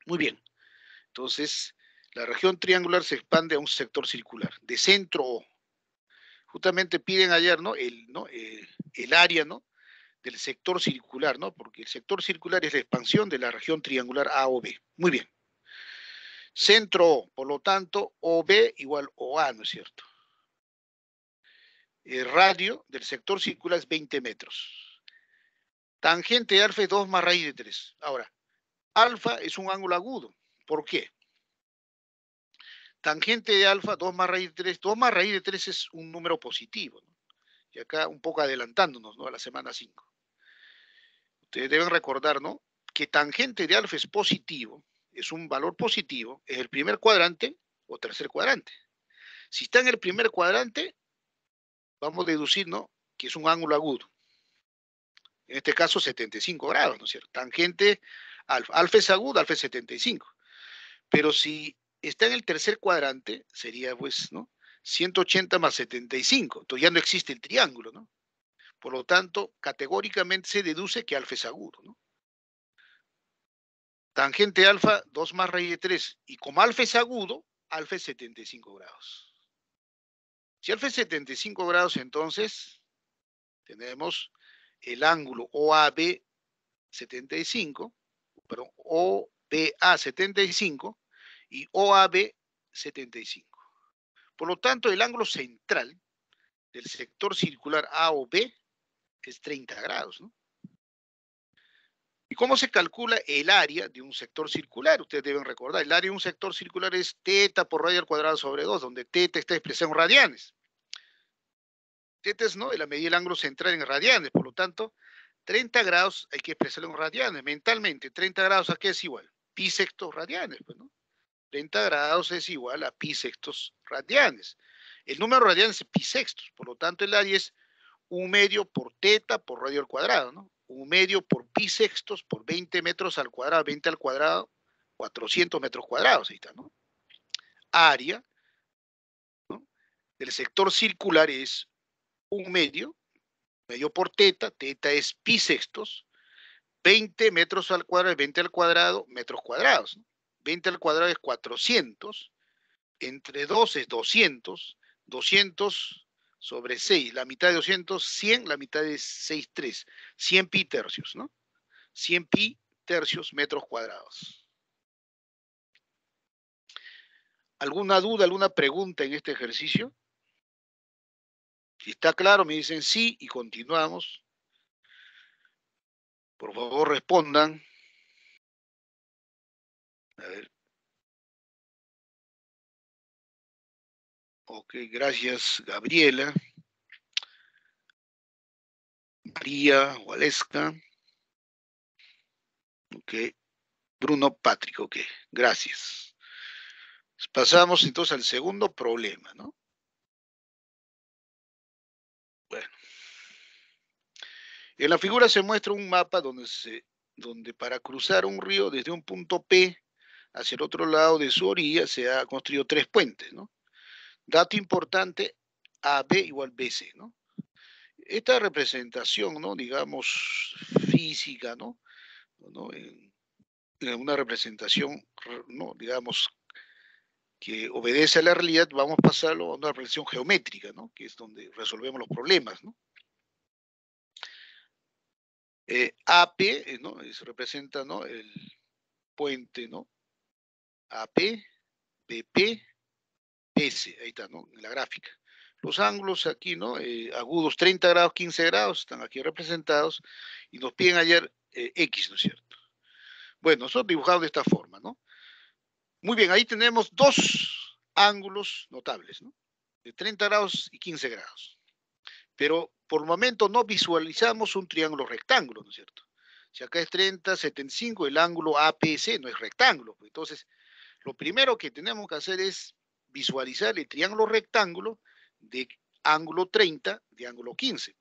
Muy bien. Entonces, la región triangular se expande a un sector circular, de centro O. Justamente piden ayer, ¿no?, el área, ¿no?, del sector circular, ¿no? Porque el sector circular es la expansión de la región triangular A o B. Muy bien. Centro O, por lo tanto, OB igual OA, ¿no es cierto? El radio del sector circular es 20 metros. Tangente alfa es 2 más raíz de 3. Ahora, alfa es un ángulo agudo. ¿Por qué? Tangente de alfa, 2 más raíz de 3. 2 más raíz de 3 es un número positivo, ¿no? Y acá un poco adelantándonos, ¿no?, a la semana 5. Ustedes deben recordar, ¿no?, que tangente de alfa es positivo, es un valor positivo en el primer cuadrante o tercer cuadrante. Si está en el primer cuadrante, vamos a deducir, ¿no?, que es un ángulo agudo. En este caso, 75 grados, ¿no es cierto? Tangente alfa. Alfa es agudo, alfa es 75. Pero si está en el tercer cuadrante, sería, pues, ¿no?, 180 más 75. Entonces ya no existe el triángulo, ¿no? Por lo tanto, categóricamente se deduce que alfa es agudo, ¿no? Tangente alfa, 2 más raíz de 3. Y como alfa es agudo, alfa es 75 grados. Si alfa es 75 grados, entonces tenemos el ángulo OAB 75, perdón, OBA 75 y OAB 75. Por lo tanto, el ángulo central del sector circular A o B es 30 grados, ¿no? ¿Y cómo se calcula el área de un sector circular? Ustedes deben recordar, el área de un sector circular es teta por radio al cuadrado sobre 2, donde teta está expresado en radianes. Teta es, ¿no?, la medida del ángulo central en radianes, por lo tanto, 30 grados hay que expresarlo en radianes. Mentalmente, 30 grados ¿a qué es igual? Pi sextos radianes, pues, ¿no? 30 grados es igual a pi sextos radianes. El número de radianes es pi sextos, por lo tanto, el área es 1/2 por teta por radio al cuadrado, ¿no? 1/2 por pi sextos por 20 metros al cuadrado, 20 al cuadrado, 400 metros cuadrados, ahí está, ¿no? Área, ¿no?, del sector circular es 1/2 medio por teta, teta es pi sextos, 20 metros al cuadrado, 20 al cuadrado, metros cuadrados, ¿no? 20 al cuadrado es 400, entre 2 es 200, 200 sobre 6, la mitad de 200, 100, la mitad de 6,3, 100 pi tercios, ¿no? 100 pi tercios metros cuadrados. ¿Alguna duda, alguna pregunta en este ejercicio? Si está claro, me dicen sí y continuamos. Por favor, respondan. A ver. Ok, gracias, Gabriela. María Waleska. Ok. Bruno Patrick, ok. Gracias. Pasamos entonces al segundo problema, ¿no? Bueno. En la figura se muestra un mapa donde para cruzar un río desde un punto P hacia el otro lado de su orilla se ha construido 3 puentes, ¿no? Dato importante, AB igual BC, ¿no? Esta representación, ¿no? Digamos, física, ¿no? En una representación, ¿no? Digamos, que obedece a la realidad, vamos a pasarlo a una representación geométrica, ¿no? Que es donde resolvemos los problemas, ¿no? AP, ¿no? Se representa, ¿no? El puente, ¿no? AP, BP, PS, ahí está, ¿no? En la gráfica. Los ángulos aquí, ¿no? Agudos 30 grados, 15 grados, están aquí representados y nos piden hallar X, ¿no es cierto? Bueno, nosotros dibujamos de esta forma, ¿no? Muy bien, ahí tenemos dos ángulos notables, ¿no? De 30 grados y 15 grados. Pero por el momento no visualizamos un triángulo rectángulo, ¿no es cierto? Si acá es 30, 75, el ángulo APC no es rectángulo. Entonces, lo primero que tenemos que hacer es visualizar el triángulo rectángulo de ángulo 30, de ángulo 15.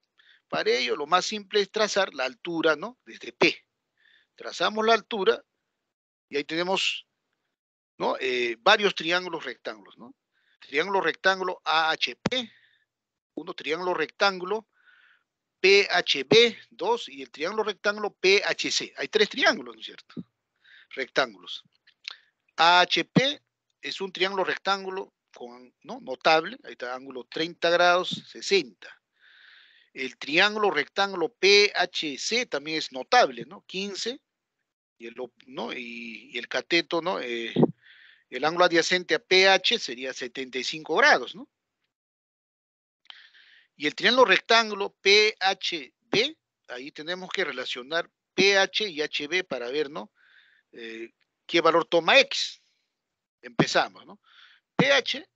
Para ello, lo más simple es trazar la altura, ¿no? Desde P. Trazamos la altura y ahí tenemos, ¿no? Varios triángulos rectángulos, ¿no? Triángulo rectángulo AHP, uno triángulo rectángulo PHB, 2, y el triángulo rectángulo PHC. Hay 3 triángulos, ¿no es cierto? Rectángulos. AHP es un triángulo rectángulo con, ¿no? Notable, ahí está, ángulo 30 grados, 60. El triángulo rectángulo PHC también es notable, ¿no? 15, y el, ¿no? y el cateto, ¿no? El ángulo adyacente a PH sería 75 grados, ¿no? Y el triángulo rectángulo PHB, ahí tenemos que relacionar PH y HB para ver, ¿no? ¿Qué valor toma X? Empezamos, ¿no? PH,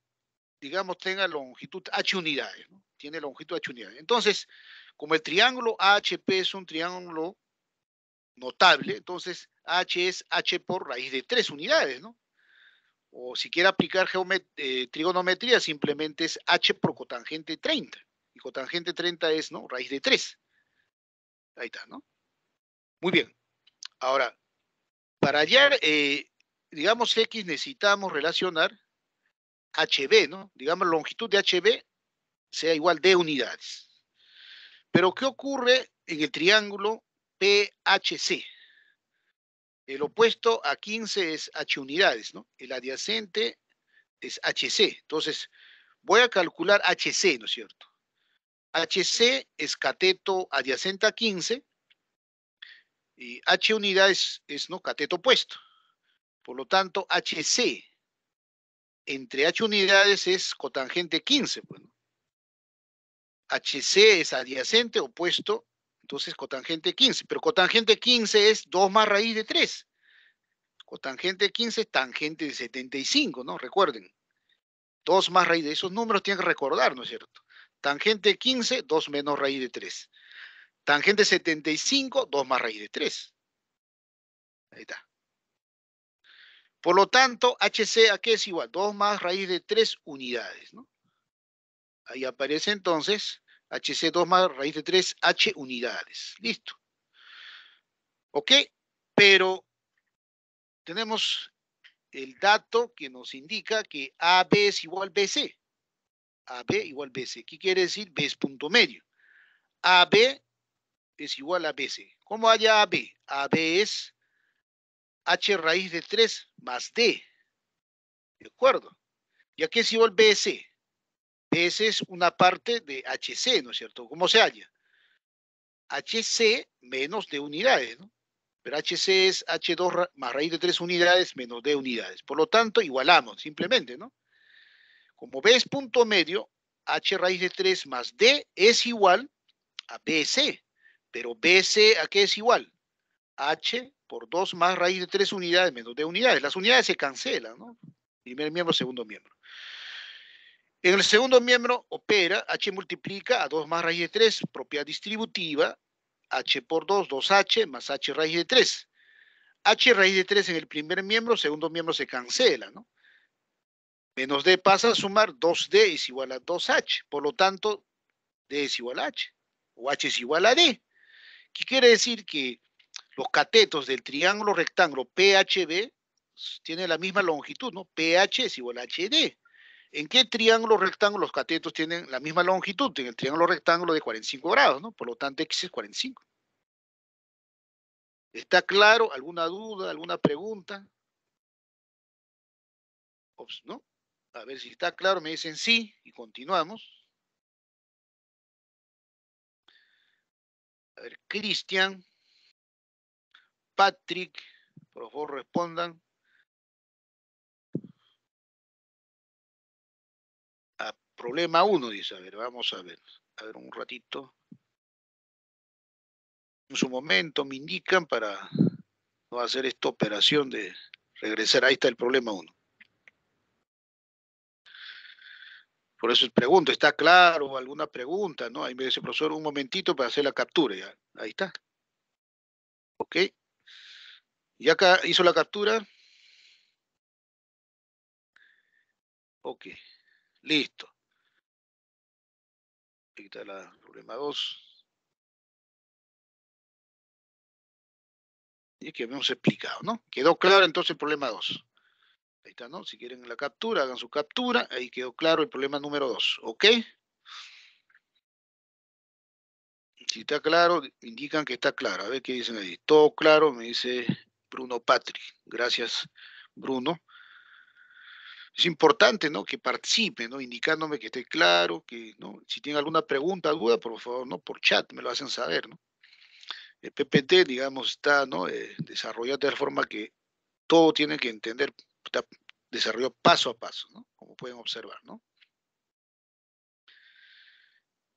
digamos, tenga longitud H unidades, ¿no? Tiene longitud H unidades. Entonces, como el triángulo AHP es un triángulo notable, entonces H es H por raíz de 3 unidades, ¿no? O si quiere aplicar trigonometría, simplemente es H por cotangente 30. Y cotangente 30 es, ¿no? Raíz de 3. Ahí está, ¿no? Muy bien. Ahora, para hallar, digamos, X necesitamos relacionar HB, ¿no? Digamos, la longitud de HB sea igual de unidades. Pero, ¿qué ocurre en el triángulo PHC? El opuesto a 15 es H unidades, ¿no? El adyacente es HC. Entonces, voy a calcular HC, ¿no es cierto? HC es cateto adyacente a 15 y H unidades es, ¿no? Cateto opuesto. Por lo tanto, HC entre H unidades es cotangente 15. Bueno, HC es adyacente, opuesto, entonces cotangente 15. Pero cotangente 15 es 2 más raíz de 3. Cotangente 15 es tangente de 75, ¿no? Recuerden, 2 más raíz de esos números tienen que recordar, ¿no es cierto? Tangente 15, 2 menos raíz de 3. Tangente 75, 2 más raíz de 3. Ahí está. Por lo tanto, HC a qué es igual? 2 más raíz de 3 unidades, ¿no? Ahí aparece entonces HC2 más raíz de 3, H unidades. Listo. ¿Ok? Pero tenemos el dato que nos indica que AB es igual BC. AB igual BC. ¿Qué quiere decir? B es punto medio. AB es igual a BC. ¿Cómo haya AB? AB es H raíz de 3 más D. ¿De acuerdo? ¿Y a qué es igual BC? BC es una parte de HC, ¿no es cierto? ¿Cómo se halla? HC menos D unidades, ¿no? Pero HC es H2 más raíz de 3 unidades menos D unidades. Por lo tanto, igualamos simplemente, ¿no? Como B es punto medio, H raíz de 3 más D es igual a BC. Pero BC, ¿a qué es igual? H por 2 más raíz de 3 unidades menos D unidades. Las unidades se cancelan, ¿no? Primer miembro, segundo miembro. En el segundo miembro opera, H multiplica a 2 más raíz de 3, propiedad distributiva, H por 2, 2H más H raíz de 3. H raíz de 3 en el primer miembro, segundo miembro se cancela, ¿no? Menos D pasa a sumar, 2D es igual a 2H. Por lo tanto, D es igual a H, o H es igual a D. ¿Qué quiere decir? Que los catetos del triángulo rectángulo PHB tienen la misma longitud, ¿no? PH es igual a HD. ¿En qué triángulo rectángulo los catetos tienen la misma longitud? En el triángulo rectángulo de 45 grados, ¿no? Por lo tanto, X es 45. ¿Está claro? ¿Alguna duda? ¿Alguna pregunta? ¿No? A ver si está claro, me dicen sí y continuamos. A ver, Cristian, Patrick, por favor respondan. A problema 1, dice. A ver, vamos a ver. A ver, un ratito. En su momento me indican para no hacer esta operación de regresar. Ahí está el problema 1. Por eso pregunto, ¿está claro? ¿Alguna pregunta? ¿No? Ahí me dice, profesor, un momentito para hacer la captura. Ya. Ahí está. ¿Ok? ¿Y acá hizo la captura? Ok. Listo. Ahí está el problema 2. Y que hemos explicado, ¿no? Quedó claro entonces el problema 2. Ahí está, ¿no? Si quieren la captura, hagan su captura. Ahí quedó claro el problema número 2. ¿Ok? Si está claro, indican que está claro. A ver qué dicen ahí. Todo claro, me dice Bruno Patrick. Gracias, Bruno. Es importante, ¿no? Que participe, ¿no? Indicándome que esté claro, que, ¿no? Si tienen alguna pregunta, duda, por favor, ¿no? Por chat me lo hacen saber, ¿no? El PPT, digamos, está, ¿no? Desarrollado de tal forma que todo tiene que entender, está desarrollado paso a paso, ¿no? Como pueden observar, ¿no?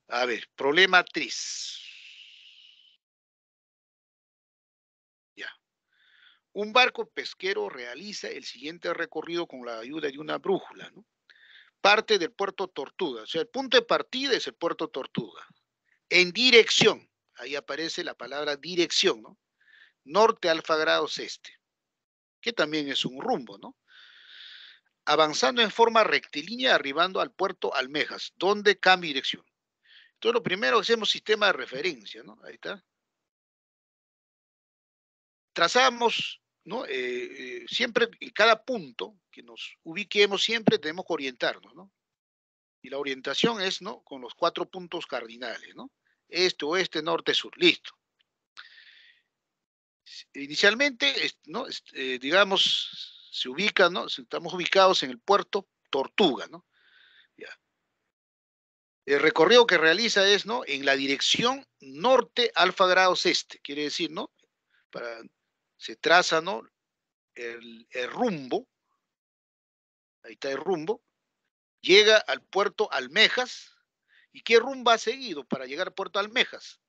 A ver, problema 3. Ya. Un barco pesquero realiza el siguiente recorrido con la ayuda de una brújula, ¿no? Parte del puerto Tortuga, o sea, el punto de partida es el puerto Tortuga. En dirección, ahí aparece la palabra dirección, ¿no? Norte alfa grados este, que también es un rumbo, ¿no? Avanzando en forma rectilínea, arribando al puerto Almejas, donde cambia dirección. Entonces, lo primero hacemos sistema de referencia, ¿no? Ahí está. Trazamos, ¿no? Siempre, en cada punto que nos ubiquemos, siempre tenemos que orientarnos, ¿no? Y la orientación es, ¿no? Con los 4 puntos cardinales, ¿no? Este, oeste, norte, sur. Listo. Inicialmente, ¿no? Digamos, se ubica, ¿no? Estamos ubicados en el puerto Tortuga, ¿no? Ya. El recorrido que realiza es, ¿no? En la dirección norte alfa grados este, quiere decir, ¿no? Para, se traza, ¿no? El rumbo, ahí está el rumbo, llega al puerto Almejas. ¿Y qué rumbo ha seguido para llegar al puerto Almejas?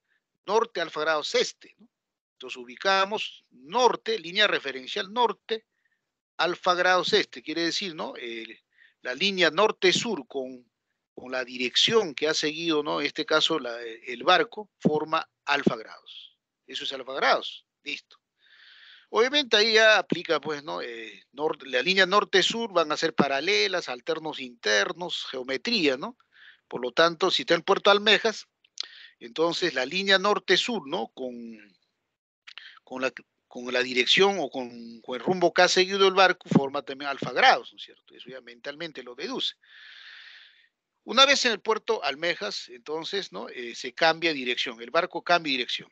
Norte alfa grados este, ¿no? Entonces ubicamos norte, línea referencial norte, alfa grados este, quiere decir, ¿no? La línea norte-sur con la dirección que ha seguido, ¿no? En este caso, el barco forma alfa grados. Eso es alfa grados. Listo. Obviamente ahí ya aplica, pues, ¿no? La línea norte-sur van a ser paralelas, alternos internos, geometría, ¿no? Por lo tanto, si está en Puerto Almejas, entonces la línea norte-sur, ¿no? Con la, con la dirección o con el rumbo que ha seguido el barco, forma también alfa grados, ¿no es cierto? Eso ya mentalmente lo deduce. Una vez en el puerto Almejas, entonces, ¿no? Se cambia dirección, el barco cambia dirección.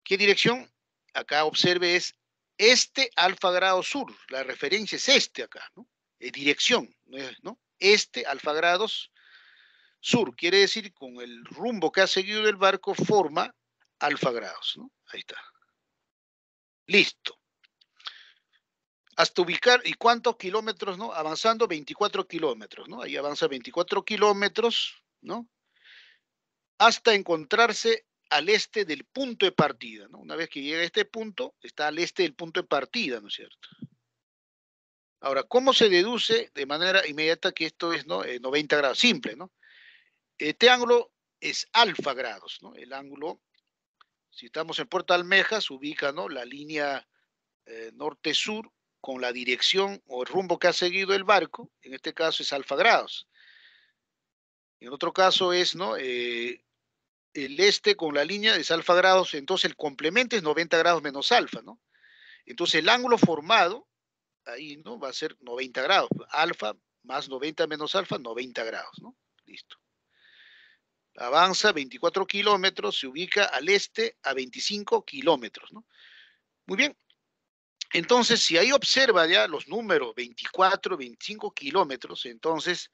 ¿Qué dirección? Acá observe es este alfa grado sur, la referencia es este acá, ¿no? Dirección, ¿no? Este alfa grados sur, quiere decir con el rumbo que ha seguido el barco forma alfa grados, ¿no? Ahí está. Listo. Hasta ubicar, ¿y cuántos kilómetros, no? Avanzando 24 kilómetros, ¿no? Ahí avanza 24 kilómetros, ¿no? Hasta encontrarse al este del punto de partida, ¿no? Una vez que llega a este punto, está al este del punto de partida, ¿no es cierto? Ahora, ¿cómo se deduce de manera inmediata que esto es, ¿no? 90 grados? Simple, ¿no? Este ángulo es alfa grados, ¿no? El ángulo, si estamos en Puerto Almejas, ubica, ¿no? La línea norte-sur con la dirección o el rumbo que ha seguido el barco, en este caso es alfa grados. En otro caso es, ¿no? El este con la línea es alfa grados, entonces el complemento es 90 grados menos alfa, ¿no? Entonces el ángulo formado ahí, ¿no? Va a ser 90 grados. Alfa más 90 menos alfa, 90 grados, ¿no? Listo. Avanza 24 kilómetros, se ubica al este a 25 kilómetros, ¿no? Muy bien. Entonces, si ahí observa ya los números 24, 25 kilómetros, entonces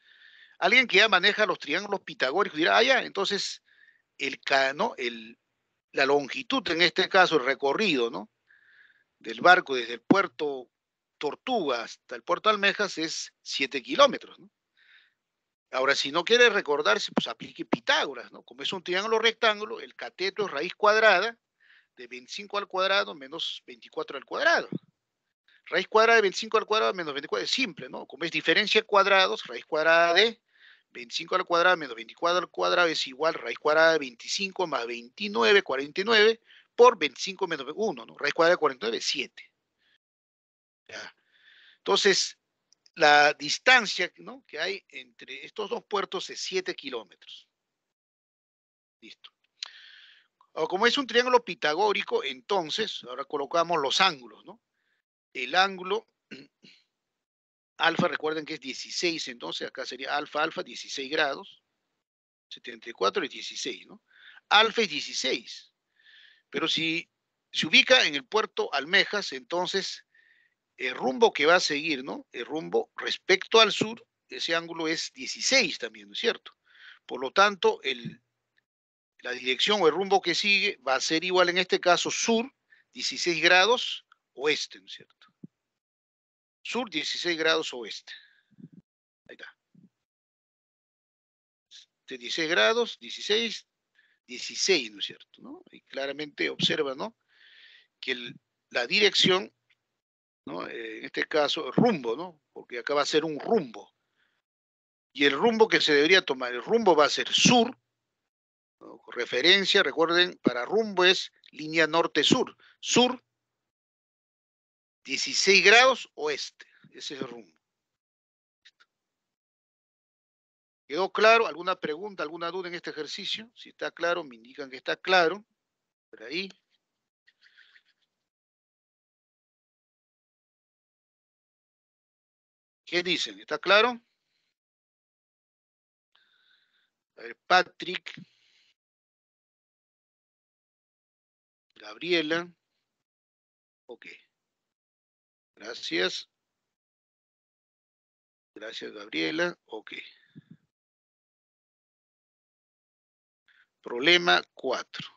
alguien que ya maneja los triángulos pitagóricos dirá, ah, ya, entonces ¿no? La longitud, en este caso, el recorrido, ¿no? Del barco desde el puerto Tortuga hasta el puerto Almejas es 7 kilómetros, ¿no? Ahora, si no quiere recordarse, pues aplique Pitágoras, ¿no? Como es un triángulo rectángulo, el cateto es raíz cuadrada de 25 al cuadrado menos 24 al cuadrado. Raíz cuadrada de 25 al cuadrado menos 24 es simple, ¿no? Como es diferencia de cuadrados, raíz cuadrada de 25 al cuadrado menos 24 al cuadrado es igual raíz cuadrada de 25 más 29, 49, por 25 menos 1, ¿no? Raíz cuadrada de 49 es 7. ¿Ya? Entonces, la distancia, ¿no? Que hay entre estos dos puertos es 7 kilómetros. Listo. Ahora, como es un triángulo pitagórico, entonces, ahora colocamos los ángulos, ¿no? El ángulo alfa, recuerden que es 16, entonces acá sería alfa, alfa, 16 grados, 74 y 16, ¿no? Alfa es 16, pero si se ubica en el puerto Almejas, entonces el rumbo que va a seguir, ¿no? El rumbo respecto al sur, ese ángulo es 16 también, ¿no es cierto? Por lo tanto, la dirección o el rumbo que sigue va a ser igual en este caso sur, 16 grados oeste, ¿no es cierto? Sur, 16 grados oeste. Ahí está. De 16 grados, 16, 16, ¿no es cierto? ¿No? Y claramente observa, ¿no? Que la dirección, ¿no? En este caso, el rumbo, ¿no? Porque acá va a ser un rumbo. Y el rumbo que se debería tomar, el rumbo va a ser sur, ¿no? Referencia, recuerden, para rumbo es línea norte-sur. Sur, 16 grados oeste. Ese es el rumbo. ¿Quedó claro? ¿Alguna pregunta, alguna duda en este ejercicio? Si está claro, me indican que está claro. Por ahí. ¿Qué dicen? ¿Está claro? A ver, Patrick, Gabriela. Ok. Gracias. Gracias, Gabriela. Ok. Problema 4.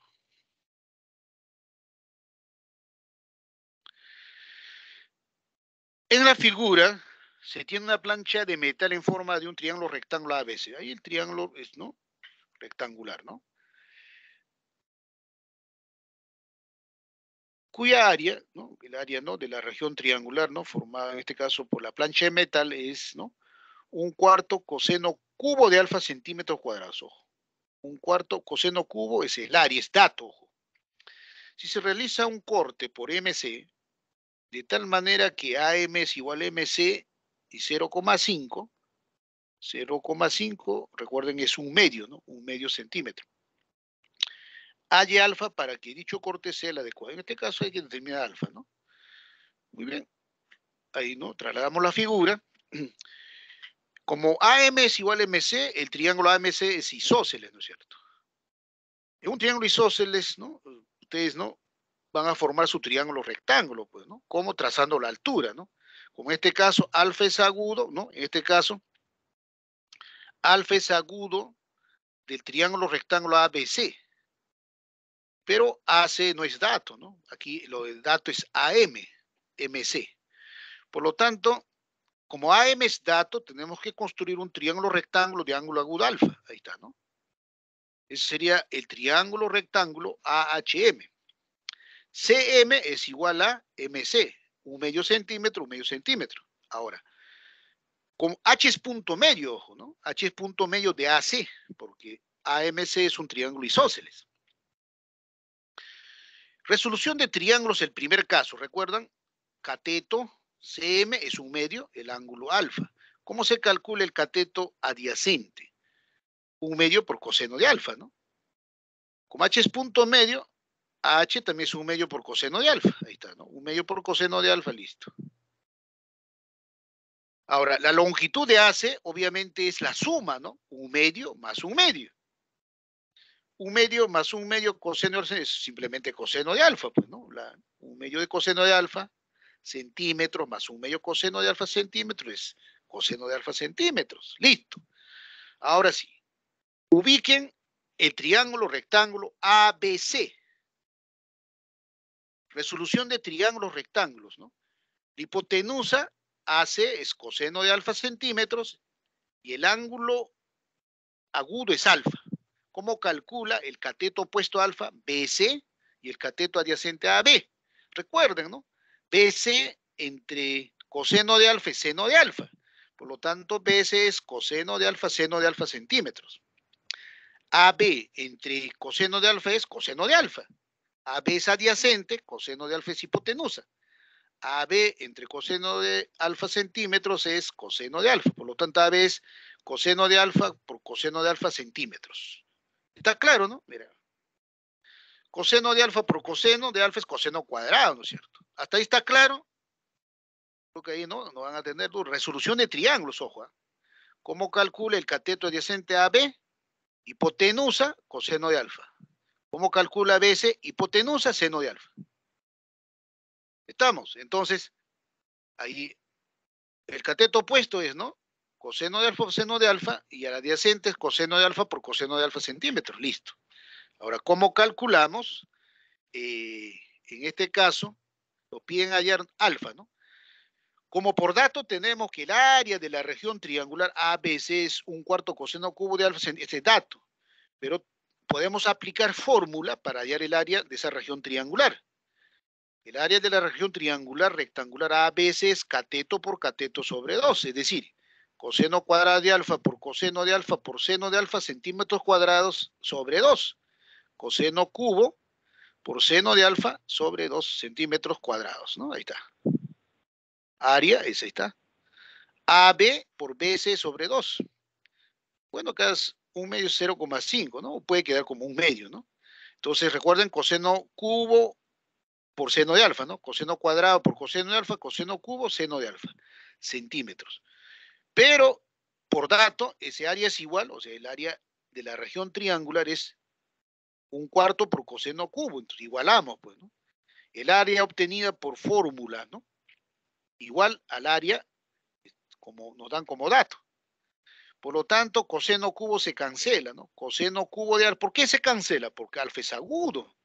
En la figura se tiene una plancha de metal en forma de un triángulo rectangular ABC. Ahí el triángulo es, ¿no? Rectangular, ¿no? Cuya área, ¿no? El área, ¿no? De la región triangular, ¿no? Formada en este caso por la plancha de metal es, ¿no? Un cuarto coseno cubo de alfa centímetros cuadrados, ojo. Un cuarto coseno cubo es el área, es dato, ojo. Si se realiza un corte por MC, de tal manera que AM es igual a MC y 0,5, 0,5, recuerden es un medio, ¿no? Un medio centímetro. Hay alfa para que dicho corte sea el adecuado. En este caso hay que determinar alfa, ¿no? Muy bien. Ahí, ¿no? Trasladamos la figura. Como AM es igual a MC, el triángulo AMC es isósceles, ¿no es cierto? En un triángulo isósceles, ¿no? Ustedes, ¿no? Van a formar su triángulo rectángulo, pues, ¿no? Como trazando la altura, ¿no? Como en este caso, alfa es agudo, ¿no? En este caso, alfa es agudo del triángulo rectángulo ABC, pero AC no es dato, ¿no? Aquí lo del dato es AM, MC. Por lo tanto, como AM es dato, tenemos que construir un triángulo rectángulo de ángulo agudo alfa. Ahí está, ¿no? Ese sería el triángulo rectángulo AHM. CM es igual a MC, 1/2 centímetro, 1/2 centímetro. Ahora, con H es punto medio, ojo, ¿no? H es punto medio de AC, porque AMC es un triángulo isósceles. Resolución de triángulos, el primer caso, ¿recuerdan? Cateto CM es un medio, el ángulo alfa. ¿Cómo se calcula el cateto adyacente? Un medio por coseno de alfa, ¿no? Como H es punto medio, H también es un medio por coseno de alfa. Ahí está, ¿no? Un medio por coseno de alfa, listo. Ahora, la longitud de AC obviamente es la suma, ¿no? Un medio más un medio. Un medio más un medio coseno de alfa es simplemente coseno de alfa, pues, ¿no? Un medio de coseno de alfa, centímetros, más un medio coseno de alfa centímetro es coseno de alfa centímetros. Listo. Ahora sí, ubiquen el triángulo rectángulo ABC. Resolución de triángulos rectángulos, ¿no? La hipotenusa AC es coseno de alfa centímetros y el ángulo agudo es alfa. ¿Cómo calcula el cateto opuesto a alfa? BC y el cateto adyacente a AB. Recuerden, ¿no? BC entre coseno de alfa y seno de alfa. Por lo tanto, BC es coseno de alfa, seno de alfa centímetros. AB entre coseno de alfa es coseno de alfa. AB es adyacente, coseno de alfa es hipotenusa. AB entre coseno de alfa centímetros es coseno de alfa. Por lo tanto, AB es coseno de alfa por coseno de alfa centímetros. Está claro, ¿no? Mira. Coseno de alfa por coseno de alfa es coseno cuadrado, ¿no es cierto? Hasta ahí está claro. Creo que ahí no van a tener dudas. Resolución de triángulos, ojo. ¿Eh? ¿Cómo calcula el cateto adyacente a AB? Hipotenusa, coseno de alfa. ¿Cómo calcula BC? Hipotenusa, seno de alfa. ¿Estamos? Entonces, ahí el cateto opuesto es, ¿no? Coseno de alfa por seno de alfa y al adyacente es coseno de alfa por coseno de alfa centímetros. Listo. Ahora, ¿cómo calculamos? En este caso, nos piden hallar alfa, ¿no? Como por dato tenemos que el área de la región triangular ABC es un cuarto coseno cubo de alfa, ese dato, pero podemos aplicar fórmula para hallar el área de esa región triangular. El área de la región triangular rectangular ABC es cateto por cateto sobre 2, es decir, coseno cuadrado de alfa por coseno de alfa por seno de alfa centímetros cuadrados sobre 2. Coseno cubo por seno de alfa sobre 2 centímetros cuadrados, ¿no? Ahí está. Área, esa está. AB por BC sobre 2. Bueno, acá es un medio 0,5, ¿no? Puede quedar como un medio, ¿no? Entonces recuerden coseno cubo por seno de alfa, ¿no? Coseno cuadrado por coseno de alfa, coseno cubo, seno de alfa, centímetros. Pero por dato, ese área es igual, o sea, el área de la región triangular es un cuarto por coseno cubo, entonces igualamos, pues, ¿no? El área obtenida por fórmula, ¿no? Igual al área, como nos dan como dato. Por lo tanto, coseno cubo se cancela, ¿no? Coseno cubo de alfa. ¿Por qué se cancela? Porque alfa es agudo.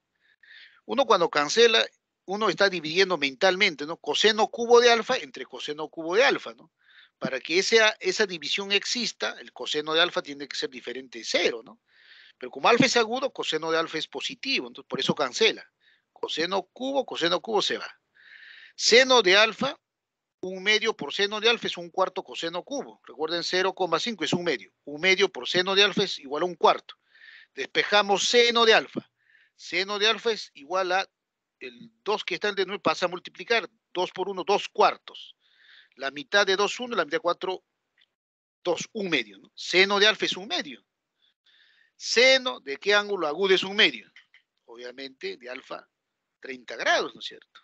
Uno cuando cancela, uno está dividiendo mentalmente, ¿no? Coseno cubo de alfa entre coseno cubo de alfa, ¿no? Para que esa división exista, el coseno de alfa tiene que ser diferente de cero, ¿no? Pero como alfa es agudo, coseno de alfa es positivo, entonces por eso cancela. Coseno cubo se va. Seno de alfa, un medio por seno de alfa es un cuarto coseno cubo. Recuerden, 0,5 es un medio. Un medio por seno de alfa es igual a un cuarto. Despejamos seno de alfa. Seno de alfa es igual a el 2 que está en el de 9, pasa a multiplicar. 2 por 1, 2 cuartos. La mitad de 2, 1, la mitad de 4, 2, un medio, ¿no? Seno de alfa es un medio. Seno de qué ángulo agudo es un medio. Obviamente de alfa 30 grados, ¿no es cierto?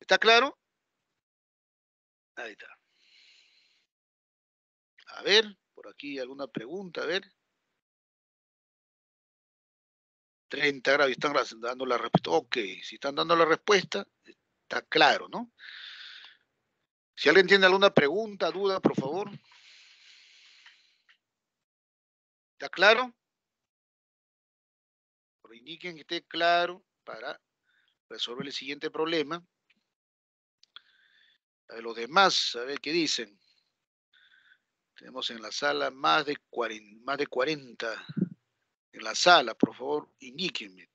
¿Está claro? Ahí está. A ver, por aquí alguna pregunta, a ver. 30 grados, y están dando la respuesta. Ok, si están dando la respuesta, está claro, ¿no? Si alguien tiene alguna pregunta, duda, por favor. ¿Está claro? Pero indiquen que esté claro para resolver el siguiente problema. A ver, los demás, a ver qué dicen. Tenemos en la sala más de 40 en la sala, por favor, indíquenme.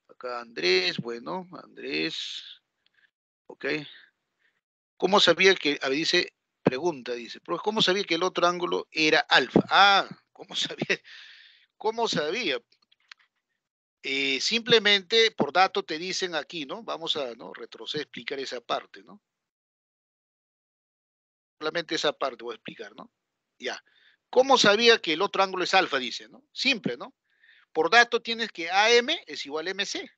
Acá Andrés, bueno, Andrés, ok. ¿Cómo sabía que, a ver, dice, pregunta, dice, pero ¿cómo sabía que el otro ángulo era alfa? Ah, ¿cómo sabía? ¿Cómo sabía? Simplemente por dato te dicen aquí, ¿no? Vamos a, ¿no? retroceder, explicar esa parte, ¿no? Solamente esa parte voy a explicar, ¿no? Ya. ¿Cómo sabía que el otro ángulo es alfa? Dice, ¿no? Simple, ¿no? Por dato tienes que AM es igual a MC,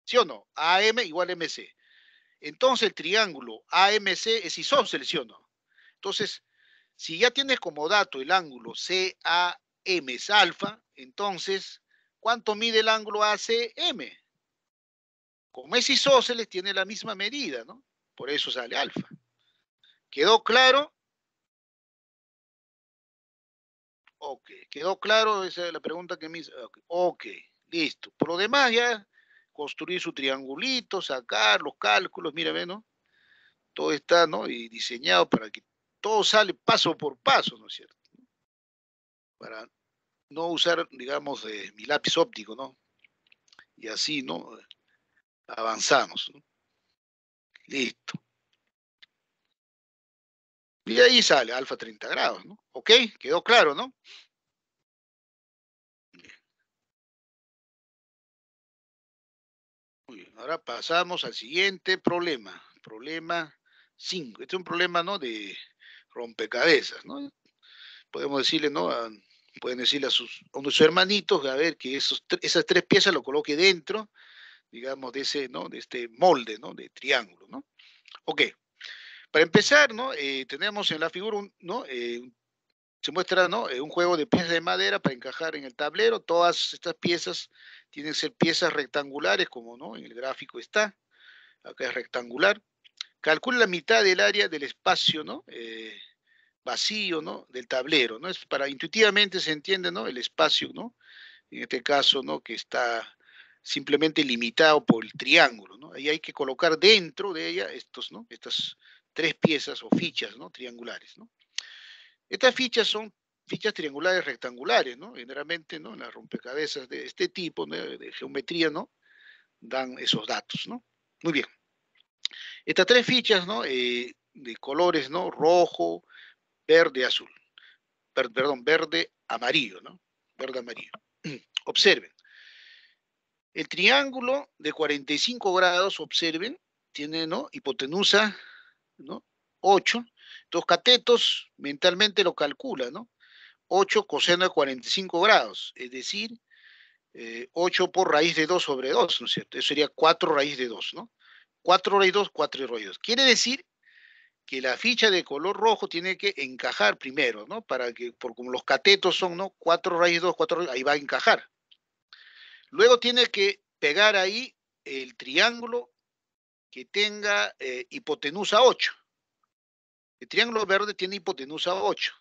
¿sí o no? AM igual a MC. Entonces el triángulo AMC es isósceles, ¿sí o no? Entonces, si ya tienes como dato el ángulo CAM es alfa, entonces, ¿cuánto mide el ángulo ACM? Como es isósceles, tiene la misma medida, ¿no? Por eso sale alfa. ¿Quedó claro? Ok. ¿Quedó claro? Esa es la pregunta que me hizo. Ok, listo. Por lo demás, ya construir su triangulito, sacar los cálculos, mira, ve, ¿no? Todo está, ¿no? Y diseñado para que todo sale paso por paso, ¿no es cierto? Para no usar, digamos, mi lápiz óptico, ¿no? Y así, ¿no? Avanzamos, ¿no? Listo. Y ahí sale alfa 30 grados, ¿no? ¿Ok? Quedó claro, ¿no? Muy bien. Ahora pasamos al siguiente problema. Problema 5. Este es un problema, ¿no? De rompecabezas, ¿no? Podemos decirle, ¿no? Pueden decirle a uno de sus hermanitos, a ver, que esas tres piezas lo coloque dentro, digamos, de ese, ¿no? De este molde, ¿no? De triángulo, ¿no? Ok. Para empezar, ¿no? Tenemos en la figura, ¿no? Se muestra, ¿no? Un juego de piezas de madera para encajar en el tablero. Todas estas piezas tienen que ser piezas rectangulares, como, ¿no? En el gráfico está. Acá es rectangular. Calcula la mitad del área del espacio, ¿no? Vacío, ¿no? Del tablero, ¿no? Es para intuitivamente se entiende, ¿no? El espacio, ¿no? En este caso, ¿no? Que está simplemente limitado por el triángulo, ¿no? Ahí hay que colocar dentro de ella estos, ¿no? Estas tres piezas o fichas, ¿no? Triangulares, ¿no? Estas fichas son fichas triangulares rectangulares, ¿no? Generalmente, ¿no? En las rompecabezas de este tipo, ¿no? De geometría, ¿no? Dan esos datos, ¿no? Muy bien. Estas tres fichas, ¿no? De colores, ¿no? Rojo, verde, azul. Perdón, verde, amarillo, ¿no? Verde, amarillo. Observen. El triángulo de 45 grados, observen, tiene, ¿no? Hipotenusa, ¿no? 8. Los catetos mentalmente lo calculan, ¿no? 8 coseno de 45 grados, es decir, 8 por raíz de 2 sobre 2, ¿no es cierto? Eso sería 4 raíz de 2, ¿no? 4 raíz de 2, 4 raíz de 2. Quiere decir que la ficha de color rojo tiene que encajar primero, ¿no? Para que, por como los catetos son, ¿no? 4 raíz de 2, 4 raíz, ahí va a encajar. Luego tiene que pegar ahí el triángulo que tenga hipotenusa 8. El triángulo verde tiene hipotenusa 8.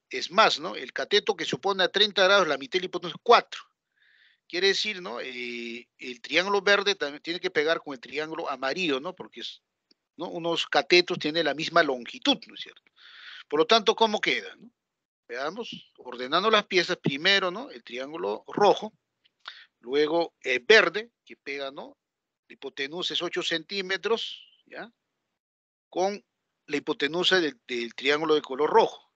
Es más, ¿no? El cateto que se opone a 30 grados, la mitad de la hipotenusa es 4. Quiere decir, ¿no? El triángulo verde también tiene que pegar con el triángulo amarillo, ¿no? Porque es, ¿no? Unos catetos tienen la misma longitud, ¿no es cierto? Por lo tanto, ¿cómo queda? ¿No? Veamos, ordenando las piezas, primero, ¿no? El triángulo rojo, luego el verde, que pega, ¿no? La hipotenusa es 8 centímetros, ¿ya? Con la hipotenusa del triángulo de color rojo.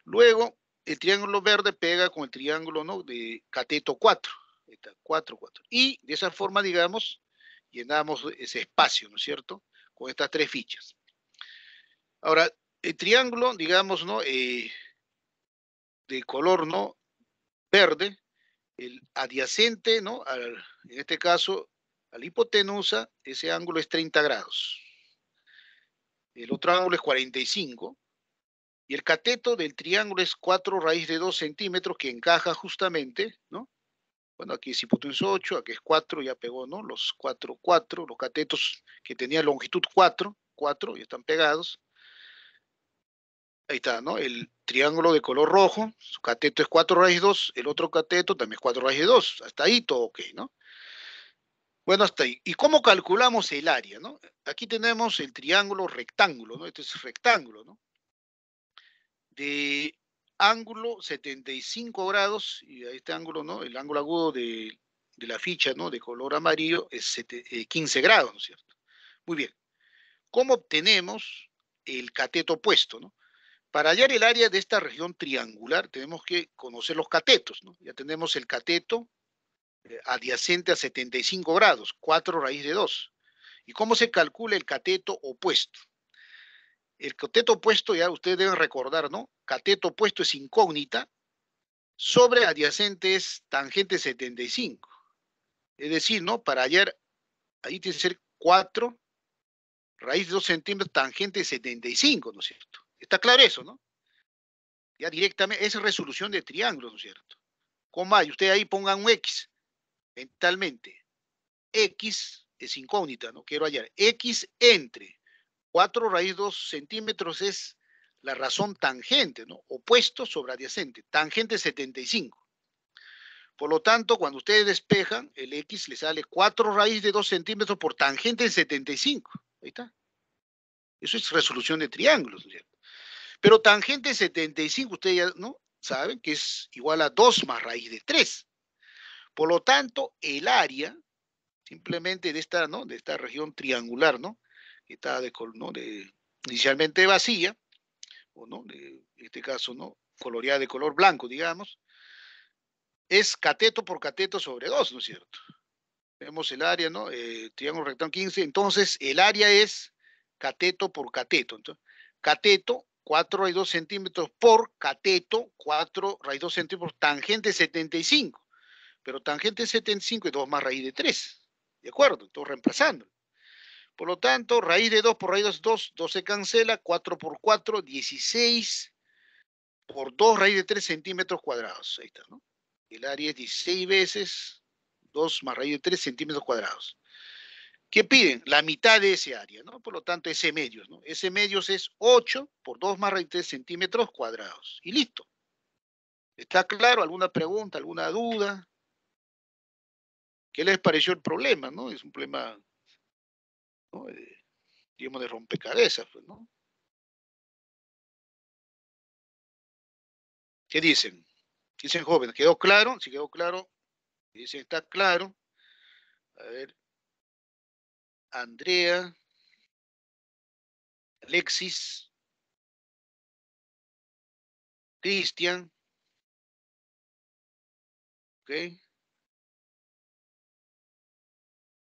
Luego, el triángulo verde pega con el triángulo, ¿no? De cateto 4. Está 4, 4. Y de esa forma, digamos, llenamos ese espacio, ¿no es cierto? Con estas tres fichas. Ahora, el triángulo, digamos, ¿no? De color, ¿no? Verde, el adyacente, ¿no? En este caso, a la hipotenusa, ese ángulo es 30 grados. El otro ángulo es 45. Y el cateto del triángulo es 4 raíz de 2 centímetros, que encaja justamente, ¿no? Bueno, aquí es hipotenusa 8, aquí es 4, ya pegó, ¿no? Los 4, 4, los catetos que tenían longitud 4, 4, ya están pegados. Ahí está, ¿no? El triángulo de color rojo, su cateto es 4 raíz 2, el otro cateto también es 4 raíz 2. Hasta ahí todo ok, ¿no? Bueno, hasta ahí. ¿Y cómo calculamos el área, no? Aquí tenemos el triángulo rectángulo, ¿no? Este es rectángulo, ¿no? De ángulo 75 grados, y a este ángulo, ¿no? El ángulo agudo de la ficha, ¿no? De color amarillo es 15 grados, ¿no es cierto? Muy bien. ¿Cómo obtenemos el cateto opuesto, ¿no? Para hallar el área de esta región triangular tenemos que conocer los catetos, ¿no? Ya tenemos el cateto adyacente a 75 grados, 4 raíz de 2. ¿Y cómo se calcula el cateto opuesto? El cateto opuesto, ya ustedes deben recordar, ¿no? Cateto opuesto es incógnita, sobre adyacente es tangente 75. Es decir, ¿no? Para hallar, ahí tiene que ser 4 raíz de 2 centímetros, tangente 75, ¿no es cierto? Está claro eso, ¿no? Ya directamente, es resolución de triángulos, ¿no es cierto? ¿Cómo hay? Ustedes ahí pongan un X mentalmente. X es incógnita, ¿no? Quiero hallar. X entre 4 raíz 2 centímetros es la razón tangente, ¿no? Opuesto sobre adyacente. Tangente 75. Por lo tanto, cuando ustedes despejan, el X le sale 4 raíz de 2 centímetros por tangente 75. Ahí está. Eso es resolución de triángulos, ¿no es cierto? Pero tangente 75, ustedes ya no saben que es igual a 2 más raíz de 3. Por lo tanto, el área simplemente de esta, ¿no? De esta región triangular, ¿no? Que está ¿no? Inicialmente vacía, o no, en este caso, ¿no? Coloreada de color blanco, digamos, es cateto por cateto sobre 2, ¿no es cierto? Vemos el área, ¿no? Triángulo rectángulo 15, entonces el área es cateto por cateto. Entonces, cateto, 4 raíz 2 centímetros por cateto, 4 raíz 2 centímetros, tangente 75. Pero tangente 75 es 2 más raíz de 3. ¿De acuerdo? Estoy reemplazando. Por lo tanto, raíz de 2 por raíz de 2, 2 se cancela, 4 por 4, 16 por 2 raíz de 3 centímetros cuadrados. Ahí está, ¿no? El área es 16 veces 2 más raíz de 3 centímetros cuadrados. ¿Qué piden? La mitad de ese área, ¿no? Por lo tanto, S medios, ¿no? S medios es 8 por 2 más raíz de 3 centímetros cuadrados. Y listo. ¿Está claro? ¿Alguna pregunta, alguna duda? ¿Qué les pareció el problema, no? Es un problema, ¿no? Digamos, de rompecabezas, pues, ¿no? ¿Qué dicen? Dicen jóvenes, ¿quedó claro? Si quedó claro, dicen, está claro. A ver, Andrea, Alexis, Cristian, ¿ok?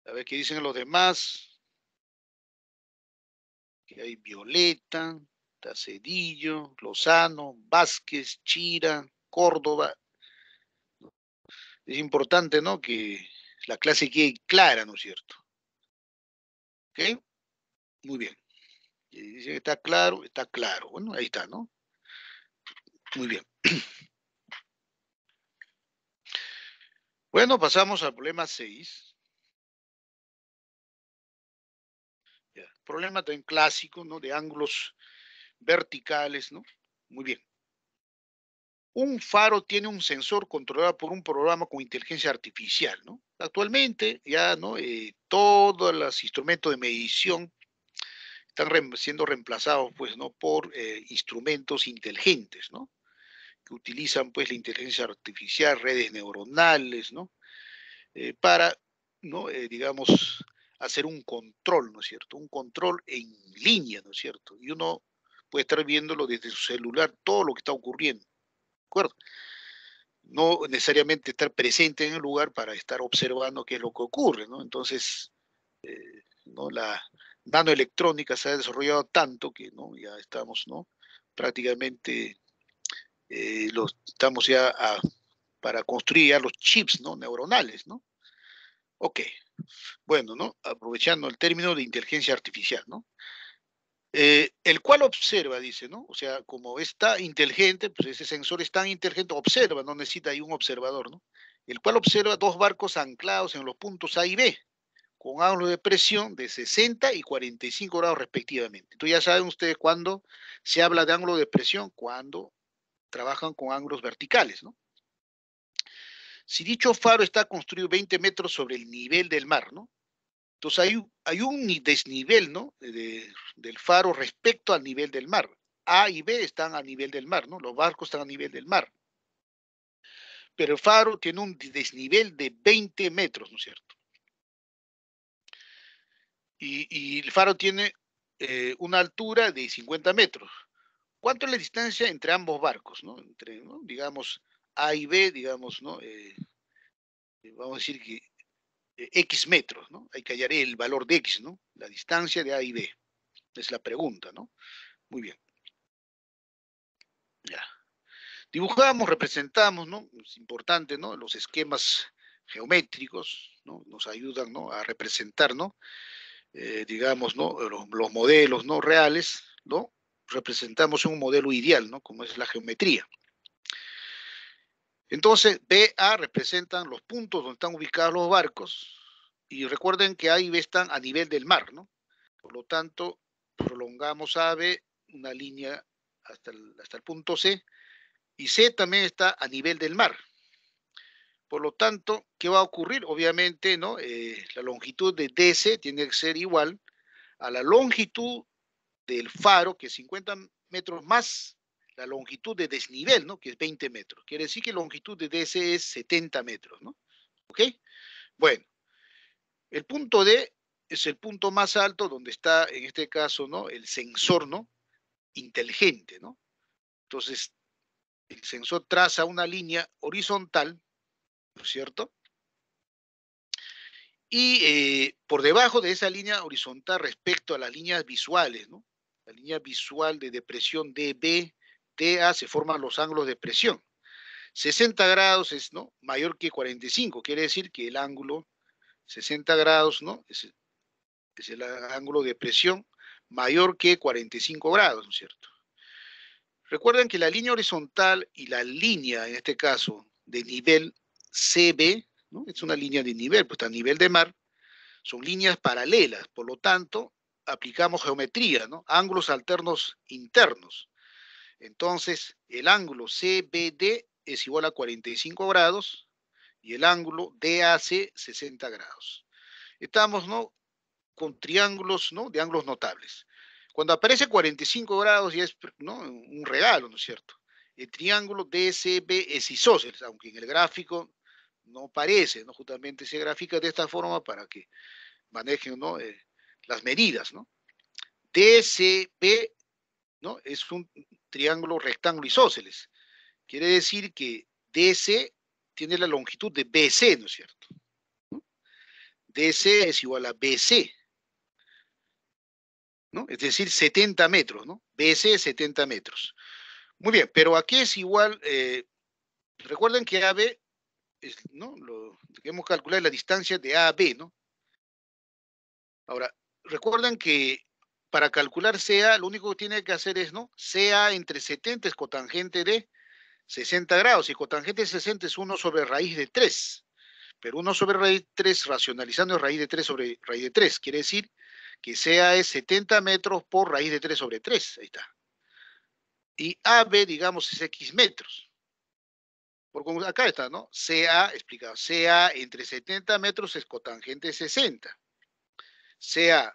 A ver qué dicen los demás. Que hay Violeta, Tacedillo, Lozano, Vázquez, Chira, Córdoba. Es importante, ¿no? Que la clase quede clara, ¿no es cierto? ¿Ok? Muy bien. Y dice que está claro, está claro. Bueno, ahí está, ¿no? Muy bien. Bueno, pasamos al problema 6. Ya. Problema también clásico, ¿no? De ángulos verticales, ¿no? Muy bien. Un faro tiene un sensor controlado por un programa con inteligencia artificial, ¿no? Actualmente ya, ¿no? Todos los instrumentos de medición están siendo reemplazados, pues, ¿no? Por instrumentos inteligentes, ¿no? Que utilizan, pues, la inteligencia artificial, redes neuronales, ¿no? Para, ¿no? Digamos, hacer un control, ¿no es cierto? Un control en línea, ¿no es cierto? Y uno puede estar viéndolo desde su celular, todo lo que está ocurriendo, ¿de acuerdo? No necesariamente estar presente en el lugar para estar observando qué es lo que ocurre, ¿no? Entonces, ¿no? La nanoelectrónica se ha desarrollado tanto que, ¿no? Ya estamos, ¿no? Prácticamente estamos ya para construir ya los chips, ¿no? Neuronales, ¿no? Ok, bueno, ¿no? Aprovechando el término de inteligencia artificial, ¿no? El cual observa, dice, ¿no? O sea, como está inteligente, pues ese sensor es tan inteligente, observa, no necesita ahí un observador, ¿no? El cual observa dos barcos anclados en los puntos A y B, con ángulos de presión de 60 y 45 grados respectivamente. Entonces ya saben ustedes cuando se habla de ángulo de presión, cuando trabajan con ángulos verticales, ¿no? Si dicho faro está construido 20 metros sobre el nivel del mar, ¿no? Entonces hay un desnivel, ¿no? Del faro respecto al nivel del mar. A y B están a nivel del mar, ¿no? Los barcos están a nivel del mar. Pero el faro tiene un desnivel de 20 metros, ¿no es cierto? Y el faro tiene una altura de 50 metros. ¿Cuánto es la distancia entre ambos barcos, ¿no? Entre, ¿no? Digamos, A y B, digamos, ¿no? Vamos a decir que X metros, ¿no? Hay que hallar el valor de X, ¿no? La distancia de A y B. Es la pregunta, ¿no? Muy bien. Ya. Dibujamos, representamos, ¿no? Es importante, ¿no? Los esquemas geométricos, ¿no? Nos ayudan, ¿no? A representar, ¿no? Digamos, ¿no? Los modelos, ¿no? Reales, ¿no? Representamos un modelo ideal, ¿no? Como es la geometría. Entonces, B, A representan los puntos donde están ubicados los barcos. Y recuerden que A y B están a nivel del mar, ¿no? Por lo tanto, prolongamos a B una línea hasta el punto C. Y C también está a nivel del mar. Por lo tanto, ¿qué va a ocurrir? Obviamente, ¿no? La longitud de DC tiene que ser igual a la longitud del faro, que es 50 metros, más la longitud de desnivel, ¿no? Que es 20 metros. Quiere decir que la longitud de DC es 70 metros, ¿no? ¿Ok? Bueno, el punto D es el punto más alto donde está, en este caso, ¿no? El sensor, ¿no? Inteligente, ¿no? Entonces, el sensor traza una línea horizontal, ¿no es cierto? Y por debajo de esa línea horizontal respecto a las líneas visuales, ¿no? La línea visual de depresión DB, DA, se forman los ángulos de presión. 60 grados es, ¿no? Mayor que 45, quiere decir que el ángulo 60 grados, ¿no? Es el ángulo de presión mayor que 45 grados, ¿no es cierto? Recuerden que la línea horizontal y la línea, en este caso, de nivel CB, ¿no? Es una línea de nivel, pues está a nivel de mar, son líneas paralelas, por lo tanto, aplicamos geometría, ¿no? Ángulos alternos internos. Entonces, el ángulo CBD es igual a 45 grados y el ángulo DAC 60 grados. Estamos, ¿no? Con triángulos, ¿no? De ángulos notables. Cuando aparece 45 grados ya es, ¿no? Un regalo, ¿no es cierto? El triángulo DCB es isósceles, aunque en el gráfico no parece, ¿no? Justamente se grafica de esta forma para que manejen, ¿no? Las medidas, ¿no? DCB, ¿no? Es un triángulo rectángulo isósceles. Quiere decir que DC tiene la longitud de BC, ¿no es cierto? ¿No? DC es igual a BC, ¿no? Es decir, 70 metros, ¿no? BC es 70 metros. Muy bien, pero aquí es igual, recuerden que AB, es, ¿no? Lo que hemos calculado es la distancia de A a B, ¿no? Ahora, recuerden que para calcular CA, lo único que tiene que hacer es, ¿no? CA entre 70 es cotangente de 60 grados, y cotangente de 60 es 1 sobre raíz de 3. Pero 1 sobre raíz de 3 racionalizando es raíz de 3 sobre raíz de 3. Quiere decir que CA es 70 metros por raíz de 3 sobre 3. Ahí está. Y AB, digamos, es X metros. Porque acá está, ¿no? CA, explicado. CA entre 70 metros es cotangente de 60. CA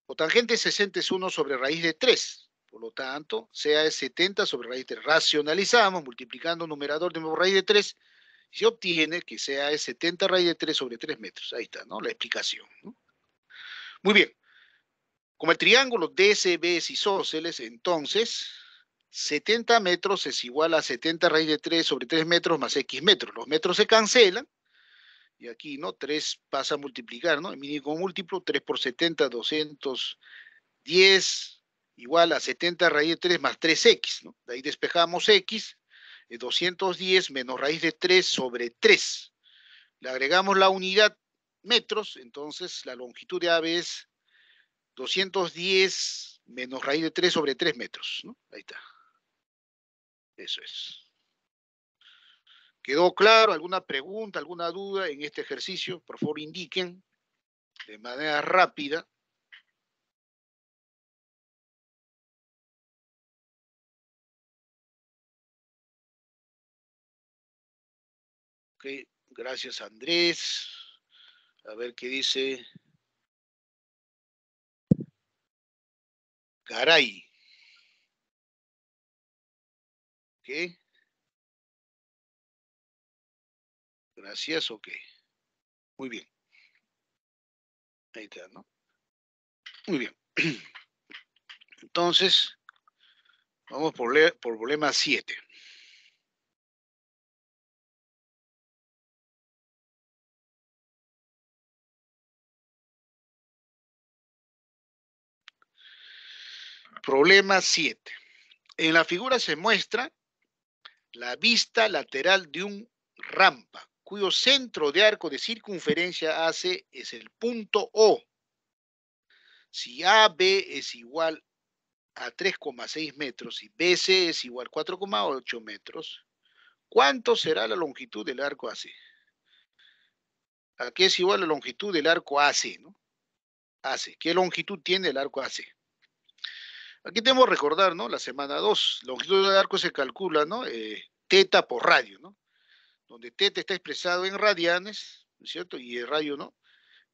cotangente 60 es 1 sobre raíz de 3. Por lo tanto, CA es 70 sobre raíz de 3. Racionalizamos multiplicando numerador de nuevo raíz de 3. Y se obtiene que CA es 70 raíz de 3 sobre 3 metros. Ahí está, ¿no? La explicación, ¿no? Muy bien. Como el triángulo DCB es isósceles, entonces 70 metros es igual a 70 raíz de 3 sobre 3 metros más X metros. Los metros se cancelan. Y aquí, ¿no? 3 pasa a multiplicar, ¿no? El mínimo múltiplo, 3 por 70, 210, igual a 70 raíz de 3 más 3x, ¿no? De ahí despejamos x, 210 menos raíz de 3 sobre 3. Le agregamos la unidad metros, entonces la longitud de AB es 210 menos raíz de 3 sobre 3 metros, ¿no? Ahí está. Eso es. ¿Quedó claro? ¿Alguna pregunta, alguna duda en este ejercicio? Por favor, indiquen de manera rápida. Ok, gracias, Andrés. A ver qué dice. Caray. Ok. Gracias, ok. Muy bien. Ahí está, ¿no? Muy bien. Entonces, vamos por problema 7. Problema 7. En la figura se muestra la vista lateral de un rampa, cuyo centro de arco de circunferencia AC es el punto O. Si AB es igual a 3,6 metros y BC es igual a 4,8 metros, ¿cuánto será la longitud del arco AC? ¿A qué es igual la longitud del arco AC, ¿no? AC. ¿Qué longitud tiene el arco AC? Aquí tenemos que recordar, ¿no? La semana 2, la longitud del arco se calcula, ¿no? Teta por radio, ¿no? Donde teta está expresado en radianes, ¿no es cierto? Y el radio, ¿no?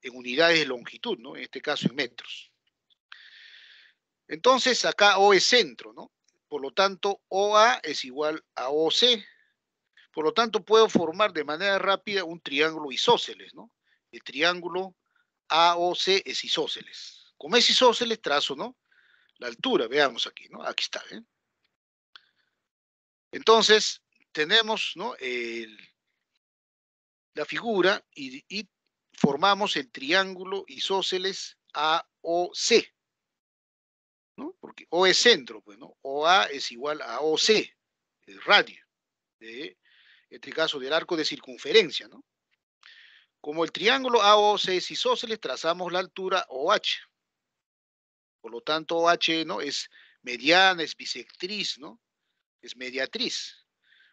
En unidades de longitud, ¿no? En este caso en metros. Entonces, acá O es centro, ¿no? Por lo tanto, OA es igual a OC. Por lo tanto, puedo formar de manera rápida un triángulo isósceles, ¿no? El triángulo AOC es isósceles. Como es isósceles, trazo, ¿no? La altura, veamos aquí, ¿no? Aquí está, ¿eh? Entonces, tenemos, ¿no? La figura y formamos el triángulo isósceles AOC, ¿no? Porque O es centro, pues, ¿no? OA es igual a OC, el radio, en este caso del arco de circunferencia, ¿no? Como el triángulo AOC es isósceles, trazamos la altura OH. Por lo tanto, OH, ¿no? Es mediana, es bisectriz, ¿no? Es mediatriz.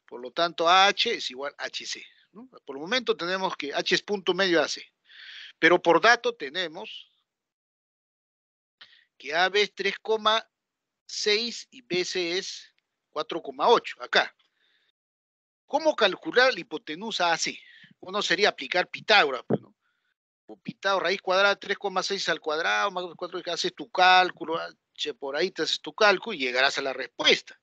Por lo tanto, AH es igual a HC, ¿no? Por el momento tenemos que H es punto medio AC. Pero por dato tenemos que AB es 3,6 y BC es 4,8. Acá. ¿Cómo calcular la hipotenusa AC? Uno sería aplicar Pitágoras, pues, ¿no? Pitágoras, raíz cuadrada 3,6 al cuadrado, más 4, haces tu cálculo, por ahí te haces tu cálculo y llegarás a la respuesta.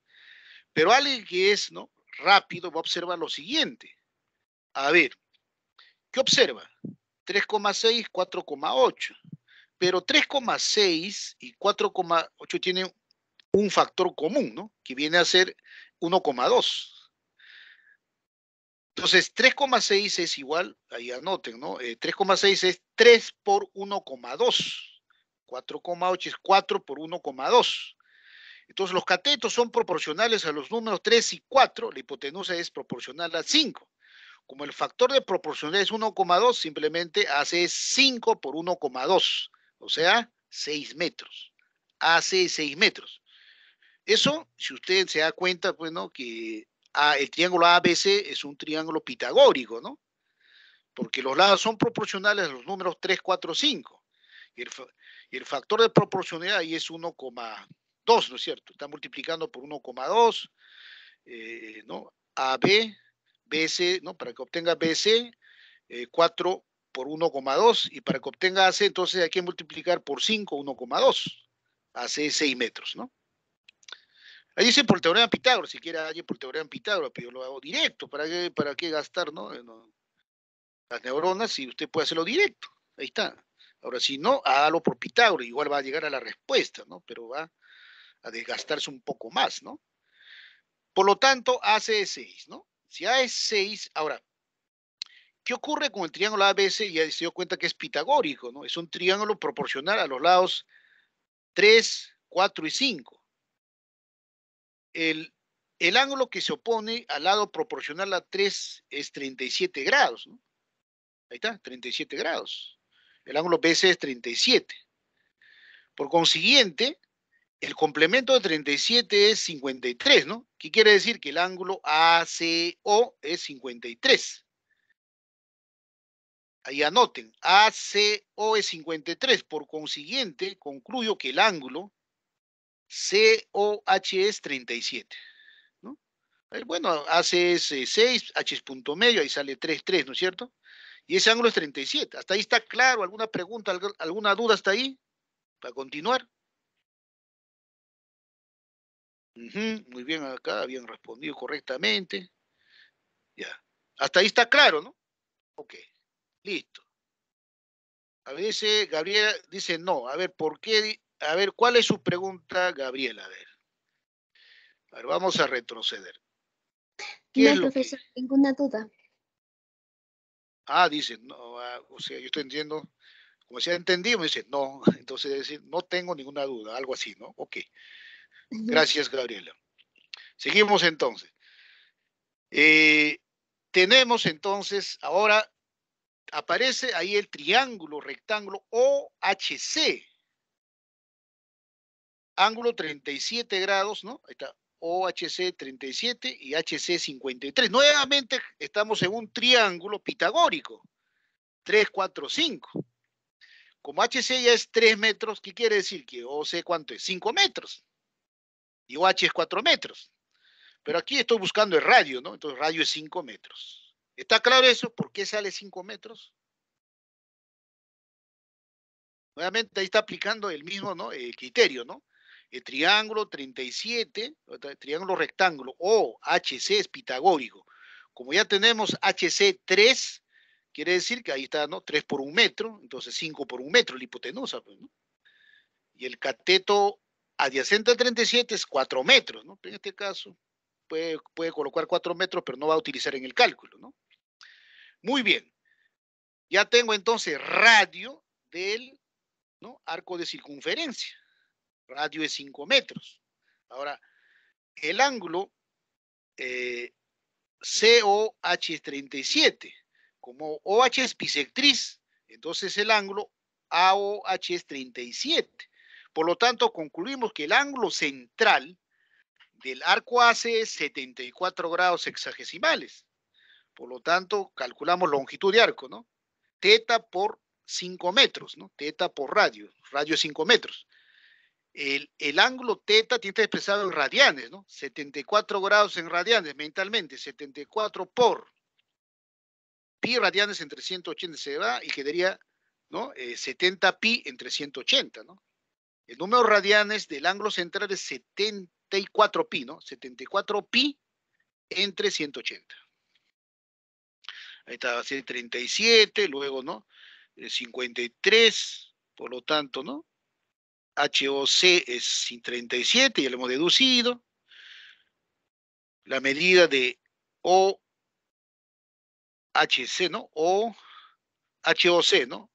Pero alguien que es, ¿no? Rápido va a observar lo siguiente. A ver, ¿qué observa? 3,6, 4,8. Pero 3,6 y 4,8 tienen un factor común, ¿no? Que viene a ser 1,2. Entonces, 3,6 es igual, ahí anoten, ¿no? 3,6 es 3 por 1,2. 4,8 es 4 por 1,2. Entonces, los catetos son proporcionales a los números 3 y 4. La hipotenusa es proporcional a 5. Como el factor de proporcionalidad es 1,2, simplemente hace 5 por 1,2. O sea, 6 metros. Hace 6 metros. Eso, si usted se da cuenta, pues, ¿no? Que el triángulo ABC es un triángulo pitagórico, ¿no? Porque los lados son proporcionales a los números 3, 4, 5. Y el factor de proporcionalidad ahí es 1,2, ¿no es cierto? Está multiplicando por 1,2, ¿no? AB, BC, ¿no? Para que obtenga BC, 4 por 1,2, y para que obtenga AC, entonces hay que multiplicar por 5, 1,2. Hace 6 metros, ¿no? Ahí dice por el teorema de Pitágoras, si quiere alguien por el teorema de Pitágoras, pero yo lo hago directo, para qué gastar, ¿no? Las neuronas si usted puede hacerlo directo? Ahí está. Ahora, si no, hágalo por Pitágoras, igual va a llegar a la respuesta, ¿no? Pero va a desgastarse un poco más, ¿no? Por lo tanto, AC es 6, ¿no? Si A es 6, ahora, ¿qué ocurre con el triángulo ABC? Ya se dio cuenta que es pitagórico, ¿no? Es un triángulo proporcional a los lados 3, 4 y 5. El, el ángulo que se opone al lado proporcional a 3 es 37 grados, ¿no? Ahí está, 37 grados. El ángulo BC es 37. Por consiguiente, el complemento de 37 es 53, ¿no? ¿Qué quiere decir? Que el ángulo ACO es 53. Ahí anoten, ACO es 53. Por consiguiente, concluyo que el ángulo COH es 37, ¿no? Bueno, AC es 6, H es punto medio, ahí sale 3, 3, ¿no es cierto? Y ese ángulo es 37. ¿Hasta ahí está claro? ¿Alguna pregunta, alguna duda hasta ahí? Para continuar. Muy bien acá, bien respondido correctamente. Ya. Hasta ahí está claro, ¿no? Ok, listo. A veces Gabriela dice no. A ver, ¿por qué? A ver, ¿cuál es su pregunta, Gabriela? A ver, vamos a retroceder. ¿Qué es No, lo que? profesor, ninguna duda. Ah, dice, no, o sea, yo estoy entendiendo, como se ha entendido, me dice, no, entonces es decir, no tengo ninguna duda, algo así, ¿no? Ok, gracias, Gabriela. Seguimos entonces. Eh, tenemos entonces, ahora aparece ahí el triángulo rectángulo OHC, ángulo 37 grados, ¿no? Ahí está, OHC 37 y HC 53. Nuevamente estamos en un triángulo pitagórico, 3, 4, 5. Como HC ya es 3 metros, ¿qué quiere decir? Que OC, ¿cuánto es? 5 metros. Y OH es 4 metros. Pero aquí estoy buscando el radio, ¿no? Entonces radio es 5 metros. ¿Está claro eso? ¿Por qué sale 5 metros? Nuevamente ahí está aplicando el mismo, ¿no? Criterio, ¿no? El triángulo 37, el triángulo rectángulo o HC es pitagórico. Como ya tenemos HC 3, quiere decir que ahí está, ¿no? 3 por 1 metro, entonces 5 por 1 metro, la hipotenusa, pues, ¿no? Y el cateto adyacente al 37 es 4 metros, ¿no? En este caso puede colocar 4 metros, pero no va a utilizar en el cálculo, ¿no? Muy bien. Ya tengo entonces radio del, ¿no? Arco de circunferencia. Radio es 5 metros. Ahora, el ángulo COH es 37. Como OH es bisectriz, entonces el ángulo AOH es 37. Por lo tanto, concluimos que el ángulo central del arco AC es 74 grados hexagesimales. Por lo tanto, calculamos longitud de arco, ¿no? Teta por 5 metros, ¿no? Teta por radio. Radio es 5 metros. El ángulo teta tiene que estar expresado en radianes, ¿no? 74 grados en radianes mentalmente. 74 por pi radianes entre 180 se va y quedaría, ¿no? 70 pi entre 180, ¿no? El número de radianes del ángulo central es 74 pi, ¿no? 74 pi entre 180. Ahí está, va a ser 37, luego, ¿no? 53, por lo tanto, ¿no? HOC es 37, ya lo hemos deducido. La medida de OHC, ¿no? O HOC, ¿no?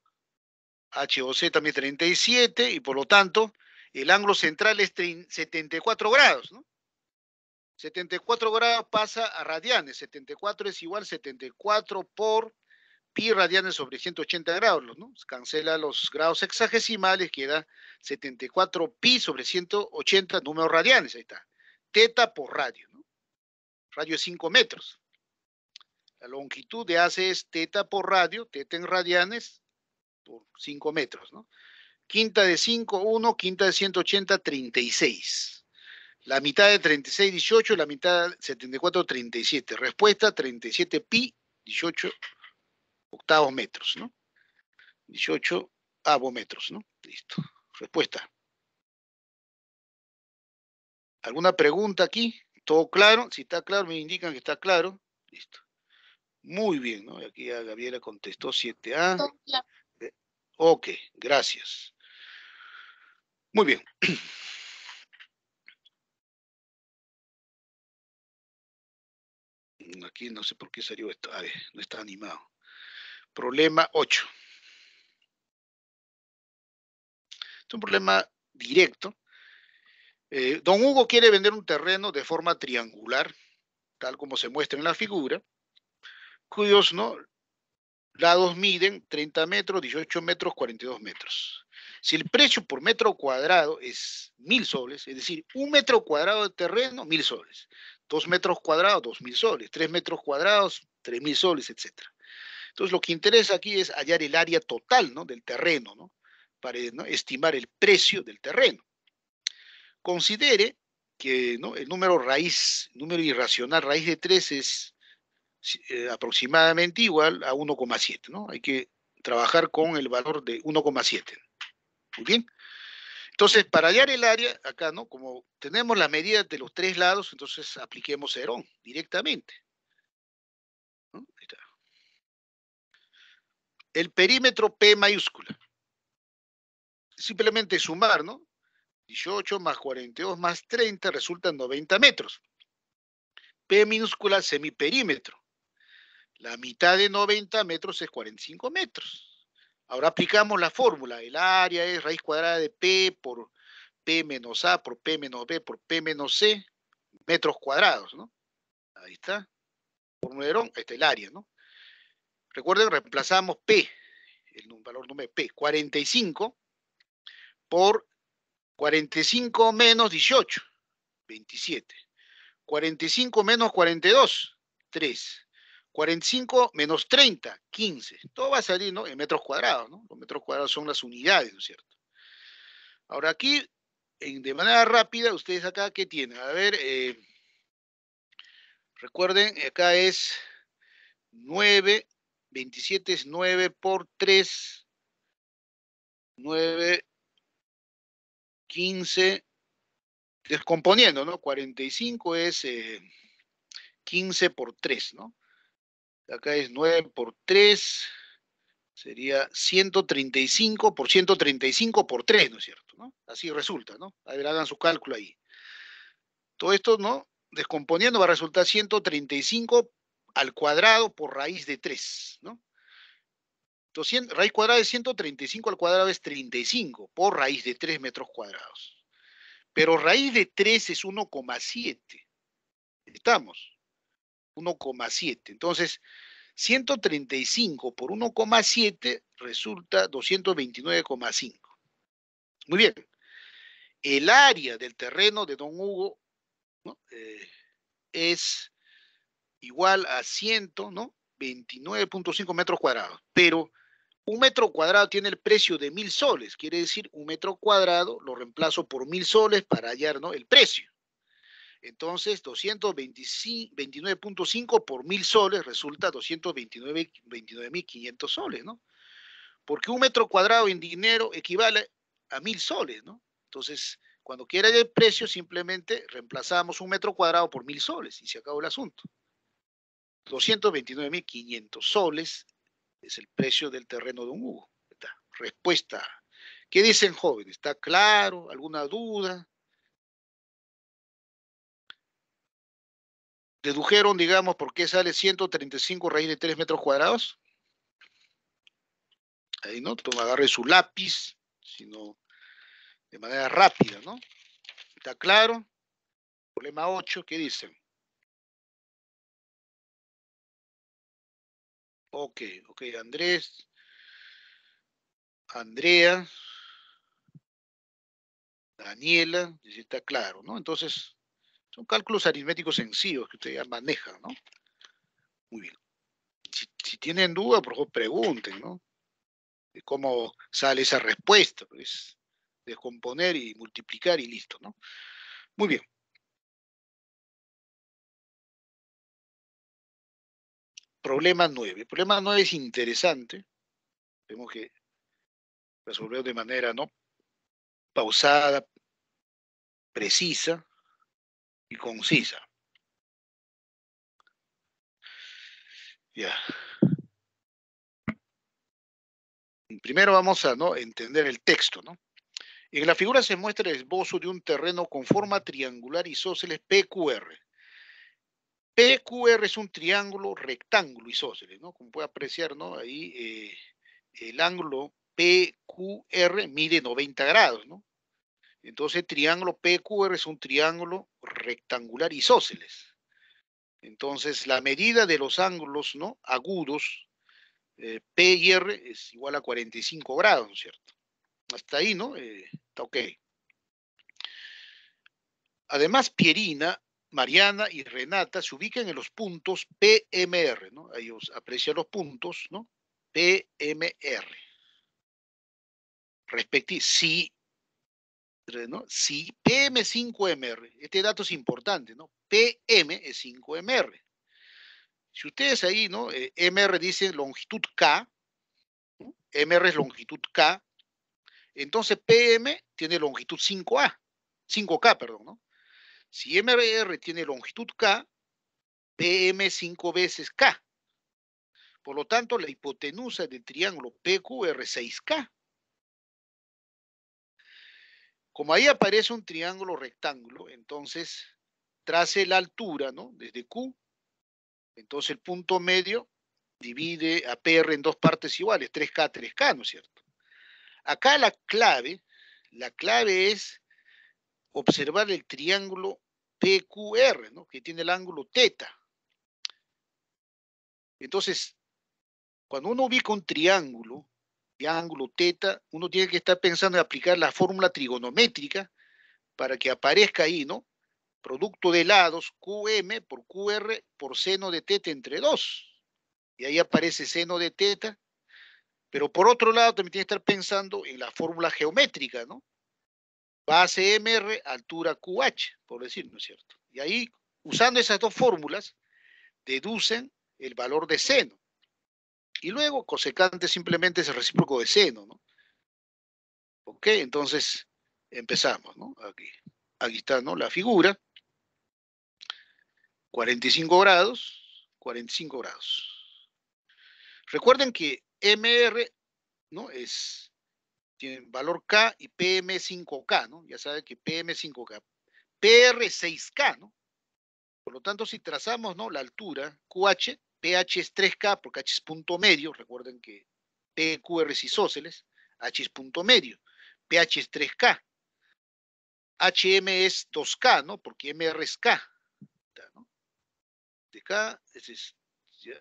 HOC también 37 y por lo tanto el ángulo central es 74 grados, ¿no? 74 grados pasa a radianes, 74 es igual a 74 por pi radianes sobre 180 grados, ¿no? Cancela los grados hexagesimales, queda 74 pi sobre 180 números radianes, ahí está. Teta por radio, ¿no? Radio es 5 metros. La longitud de AC es teta por radio, teta en radianes, por 5 metros, ¿no? Quinta de 5, 1, quinta de 180, 36. La mitad de 36, 18, la mitad de 74, 37. Respuesta, 37 pi, 18 octavos metros, ¿no? 18 avometros, ¿no? Listo. Respuesta. ¿Alguna pregunta aquí? ¿Todo claro? Si está claro, me indican que está claro. Listo. Muy bien, ¿no? Aquí ya Gabriela contestó 7A. Ok, gracias. Muy bien. Aquí no sé por qué salió esto. A ver, no está animado. Problema 8. Es un problema directo. Don Hugo quiere vender un terreno de forma triangular, tal como se muestra en la figura, cuyos, ¿no?, lados miden 30 metros, 18 metros, 42 metros. Si el precio por metro cuadrado es 1000 soles, es decir, 1 metro cuadrado de terreno, 1000 soles. 2 metros cuadrados, 2000 soles. 3 metros cuadrados, 3000 soles, etc. Entonces, lo que interesa aquí es hallar el área total, ¿no?, del terreno, ¿no?, para, ¿no?, estimar el precio del terreno. Considere que, ¿no?, el número irracional raíz de 3 es aproximadamente igual a 1,7, ¿no? Hay que trabajar con el valor de 1,7. Muy bien. Entonces, para hallar el área, acá, ¿no?, como tenemos la medida de los 3 lados, entonces apliquemos Herón directamente, ¿no? Ahí está. El perímetro P mayúscula. Simplemente sumar, ¿no? 18 más 42 más 30 resultan 90 metros. P minúscula semiperímetro. La mitad de 90 metros es 45 metros. Ahora aplicamos la fórmula. El área es raíz cuadrada de P por P menos A por P menos B por P menos C, metros cuadrados, ¿no? Ahí está. Fórmula de Herón, ahí está el área, ¿no? Recuerden, reemplazamos P, el valor número P, 45 por 45 menos 18, 27. 45 menos 42, 3. 45 menos 30, 15. Todo va a salir, ¿no?, en metros cuadrados, ¿no? Los metros cuadrados son las unidades, ¿no es cierto? Ahora aquí, de manera rápida, ustedes acá, ¿qué tienen? A ver, recuerden, acá es 9, 27 es 9 por 3, 9, 15, descomponiendo, ¿no? 45 es 15 por 3, ¿no? Acá es 9 por 3, sería 135 por 135 por 3, ¿no es cierto?, ¿no? Así resulta, ¿no? A ver, hagan su cálculo ahí. Todo esto, ¿no?, descomponiendo va a resultar 135 al cuadrado por raíz de 3, ¿no? Entonces, raíz cuadrada de 135 al cuadrado es 35 por raíz de 3 metros cuadrados. Pero raíz de 3 es 1,7. ¿Estamos? 1,7. Entonces, 135 por 1,7 resulta 229,5. Muy bien. El área del terreno de don Hugo, ¿no?, es igual a 100, ¿no?, 29,5 metros cuadrados. Pero 1 metro cuadrado tiene el precio de 1000 soles. Quiere decir, 1 metro cuadrado lo reemplazo por 1000 soles para hallar, ¿no?, el precio. Entonces, 229,5 por 1000 soles resulta 229,500 soles, ¿no? Porque 1 metro cuadrado en dinero equivale a 1000 soles, ¿no? Entonces, cuando quiera el precio, simplemente reemplazamos 1 metro cuadrado por 1000 soles y se acabó el asunto. 229,500 soles es el precio del terreno de un Hugo. Está. Respuesta. ¿Qué dicen, jóvenes? ¿Está claro? ¿Alguna duda? ¿Dedujeron, digamos, por qué sale 135 raíz de 3 metros cuadrados? Ahí, ¿no? Toma, agarre su lápiz, sino de manera rápida, ¿no? ¿Está claro? Problema 8, ¿qué dicen? Ok, ok, Andrés, Andrea, Daniela, dice, está claro, ¿no? Entonces, son cálculos aritméticos sencillos que usted ya maneja, ¿no? Muy bien. Si tienen duda, por favor, pregunten, ¿no? De cómo sale esa respuesta, pues, descomponer y multiplicar y listo, ¿no? Muy bien. Problema 9. El problema 9 es interesante. Tenemos que resolver de manera, ¿no?, pausada, precisa y concisa. Ya. Primero vamos a, ¿no?, entender el texto, ¿no? En la figura se muestra el esbozo de un terreno con forma triangular isósceles PQR. PQR es un triángulo rectángulo isósceles, ¿no? Como puede apreciar, ¿no?, ahí el ángulo PQR mide 90 grados, ¿no? Entonces, triángulo PQR es un triángulo rectangular isósceles. Entonces, la medida de los ángulos, ¿no?, agudos, P y R es igual a 45 grados, ¿no es cierto? Hasta ahí, ¿no? Está ok. Además, Pierina, Mariana y Renata se ubican en los puntos PMR, ¿no? Ellos aprecian los puntos, ¿no? PMR. Si, ¿no? Si PM es 5MR, este dato es importante, ¿no? PM es 5MR. Si ustedes ahí, ¿no? MR dice longitud K, ¿no? MR es longitud K, entonces PM tiene longitud 5A, 5K, perdón, ¿no? Si MR tiene longitud K, PM 5 veces K. Por lo tanto, la hipotenusa del triángulo PQR es 6K. Como ahí aparece un triángulo rectángulo, entonces trace la altura, ¿no? Desde Q, entonces el punto medio divide a PR en dos partes iguales, 3K, 3K, ¿no es cierto? Acá la clave es observar el triángulo PQR, ¿no? Que tiene el ángulo teta. Entonces, cuando uno ubica un triángulo de ángulo teta, uno tiene que estar pensando en aplicar la fórmula trigonométrica para que aparezca ahí, ¿no? Producto de lados, QM por QR por seno de teta entre 2. Y ahí aparece seno de teta. Pero por otro lado, también tiene que estar pensando en la fórmula geométrica, ¿no? Base MR, altura QH, por decir, ¿no es cierto? Y ahí, usando esas dos fórmulas, deducen el valor de seno. Y luego, cosecante simplemente es el recíproco de seno, ¿no? Ok, entonces empezamos, ¿no? Aquí está, ¿no? La figura. 45 grados, 45 grados. Recuerden que MR, ¿no? Tiene valor K y PM 5K, ¿no? Ya saben que PM 5K. PR 6K, ¿no? Por lo tanto, si trazamos, ¿no? La altura QH, PH es 3K porque H es punto medio. Recuerden que PQR es isósceles, H es punto medio. PH es 3K. HM es 2K, ¿no? Porque MR es K, ¿no? De K, ese es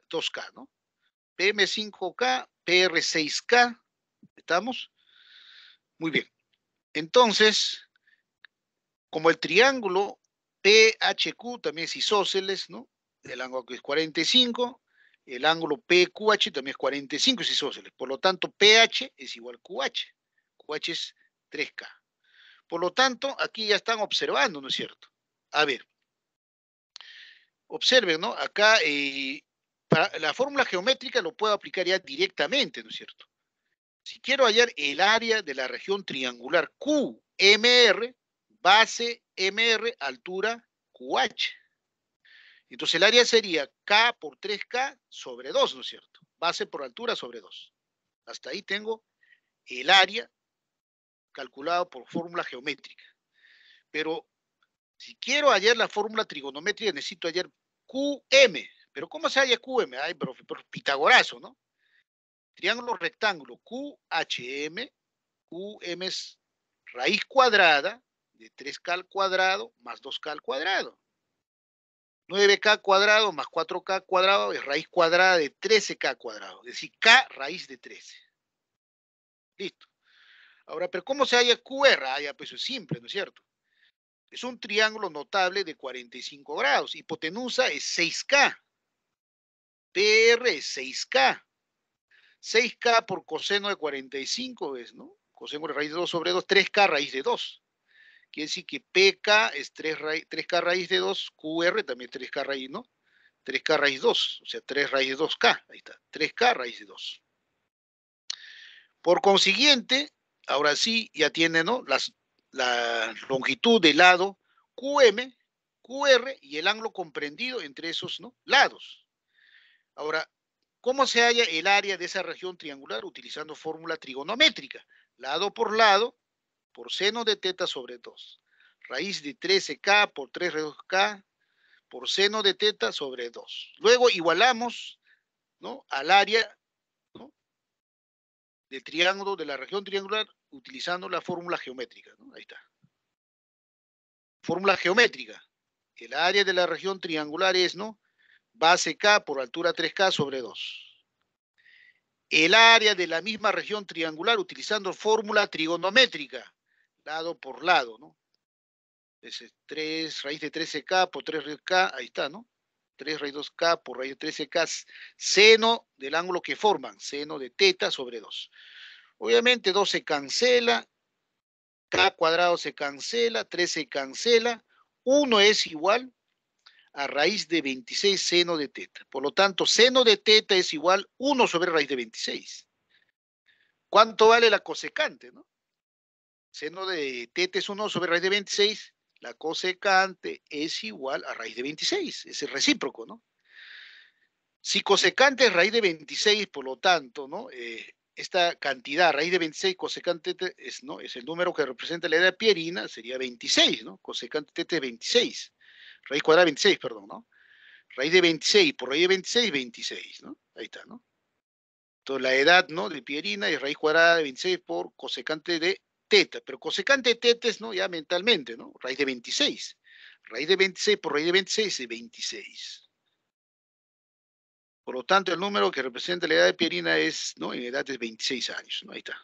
2K, ¿no? PM5K, PR6K, ¿estamos? Muy bien. Entonces, como el triángulo PHQ también es isósceles, ¿no? El ángulo es 45, el ángulo PQH también es 45, es isósceles. Por lo tanto, PH es igual a QH. QH es 3K. Por lo tanto, aquí ya están observando, ¿no es cierto? A ver, observen, ¿no? Acá, para la fórmula geométrica lo puedo aplicar ya directamente, ¿no es cierto? Si quiero hallar el área de la región triangular QMR, base MR, altura QH. Entonces el área sería K por 3K sobre 2, ¿no es cierto? Base por altura sobre 2. Hasta ahí tengo el área calculado por fórmula geométrica. Pero si quiero hallar la fórmula trigonométrica, necesito hallar QM. Pero ¿cómo se halla QM? Ay, pero pitagorazo, ¿no? Triángulo rectángulo QHM, QM es raíz cuadrada de 3K al cuadrado más 2K al cuadrado. 9K cuadrado más 4K cuadrado es raíz cuadrada de 13K cuadrado, es decir, K raíz de 13. Listo. Ahora, pero ¿cómo se halla QR? Ah, ya, pues es simple, ¿no es cierto? Es un triángulo notable de 45 grados. Hipotenusa es 6K. PR es 6K. 6K por coseno de 45 es, ¿no? Coseno de raíz de 2 sobre 2, 3K raíz de 2. Quiere decir que PK es 3K raíz de 2, QR también 3K raíz, ¿no? 3K raíz 2, o sea, 3 raíz de 2K, ahí está, 3K raíz de 2. Por consiguiente, ahora sí ya tiene, ¿no? La longitud del lado QM, QR y el ángulo comprendido entre esos, ¿no? Lados. Ahora, ¿cómo se halla el área de esa región triangular? Utilizando fórmula trigonométrica. Lado por seno de teta sobre 2. Raíz de 13K por 3 de 2K por seno de teta sobre 2. Luego igualamos, ¿no? Al área, ¿no? Del triángulo, de la región triangular, utilizando la fórmula geométrica, ¿no? Ahí está. Fórmula geométrica. El área de la región triangular es, ¿no? Base K por altura 3K sobre 2. el área de la misma región triangular utilizando fórmula trigonométrica, lado por lado, ¿no? Es 3 raíz de 13K por 3 raíz de K, ahí está, ¿no? 3 raíz de 2K por raíz de 13K, seno del ángulo que forman, seno de teta sobre 2. Obviamente 2 se cancela, K cuadrado se cancela, 3 se cancela, 1 es igual a raíz de 26 seno de teta. Por lo tanto, seno de teta es igual 1 sobre raíz de 26. ¿Cuánto vale la cosecante, no? Seno de teta es 1 sobre raíz de 26, la cosecante es igual a raíz de 26, es el recíproco, ¿no? Si cosecante es raíz de 26, por lo tanto, ¿no? Esta cantidad, raíz de 26, cosecante es, ¿no? Es el número que representa la edad pierina, sería 26, ¿no? Cosecante teta es 26, raíz cuadrada de 26, perdón, ¿no? Raíz de 26 por raíz de 26, 26, ¿no? Ahí está, ¿no? Entonces la edad, ¿no? De pierina es raíz cuadrada de 26 por cosecante de teta, pero cosecante de teta es, ¿no? Ya mentalmente, ¿no? Raíz de 26. Raíz de 26 por raíz de 26 es 26. Por lo tanto, el número que representa la edad de Pierina es, ¿no? En edad de 26 años, ¿no? Ahí está.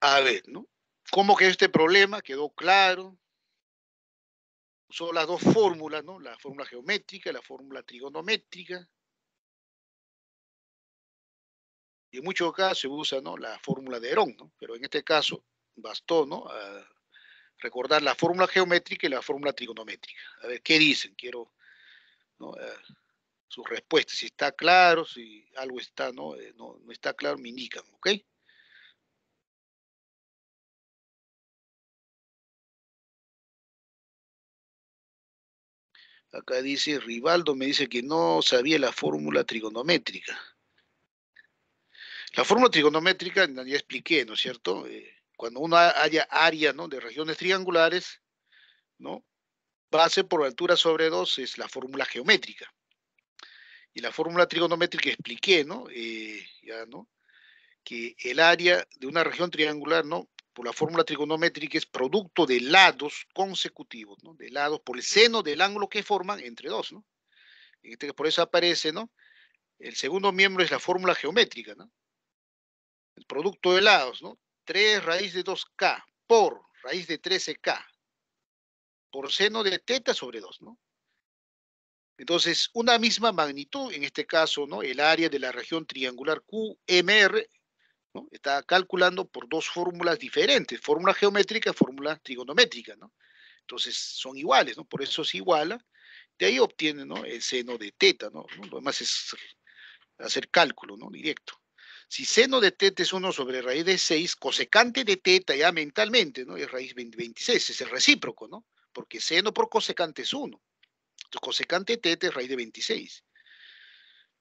A ver, ¿no? ¿Cómo quedó este problema? Quedó claro. Usó las dos fórmulas, ¿no? La fórmula geométrica y la fórmula trigonométrica. Y en muchos casos se usa, ¿no? La fórmula de Herón, ¿no? Pero en este caso bastó, ¿no? Recordar la fórmula geométrica y la fórmula trigonométrica. A ver, ¿qué dicen? Quiero, ¿no? Sus respuestas. Si está claro, si algo está, ¿no? No está claro, me indican, ¿ok? Acá dice, Rivaldo me dice que no sabía la fórmula trigonométrica. La fórmula trigonométrica, ya expliqué, ¿no es cierto? Cuando uno haya área, ¿no? De regiones triangulares, ¿no? Base por altura sobre 2 es la fórmula geométrica. Y la fórmula trigonométrica expliqué, ¿no? Ya, ¿no? Que el área de una región triangular, ¿no? Por la fórmula trigonométrica es producto de lados consecutivos, ¿no? De lados por el seno del ángulo que forman entre dos, ¿no? Por eso aparece, ¿no? El segundo miembro es la fórmula geométrica, ¿no? El producto de lados, ¿no? 3 raíz de 2K por raíz de 13K por seno de teta sobre 2, ¿no? Entonces, una misma magnitud, en este caso, ¿no? El área de la región triangular QMR, ¿no? Está calculando por dos fórmulas diferentes, fórmula geométrica y fórmula trigonométrica, ¿no? Entonces, son iguales, ¿no? Por eso se iguala. De ahí obtiene, ¿no? El seno de teta, ¿no? Lo demás es hacer cálculo, ¿no? Directo. Si seno de teta es 1 sobre raíz de 6, cosecante de teta ya mentalmente, ¿no? Es raíz 26, es el recíproco, ¿no? Porque seno por cosecante es 1. Entonces, cosecante de teta es raíz de 26.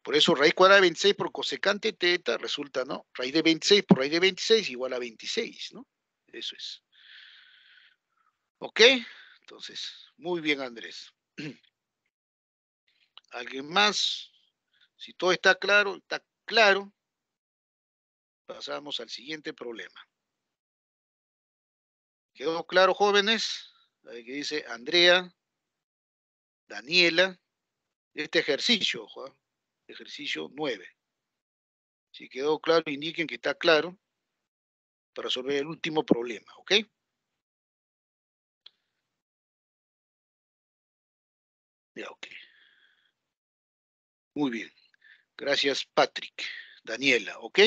Por eso, raíz cuadrada de 26 por cosecante de teta resulta, ¿no? Raíz de 26 por raíz de 26 igual a 26, ¿no? Eso es. ¿Ok? Entonces, muy bien, Andrés. ¿Alguien más? Si todo está claro, pasamos al siguiente problema. ¿Quedó claro, jóvenes? Ahí que dice Andrea, Daniela, este ejercicio, ojo, ejercicio 9. Si quedó claro, indiquen que está claro para resolver el último problema, ¿ok? Ya, ok. Muy bien. Gracias, Patrick. Daniela, ¿ok?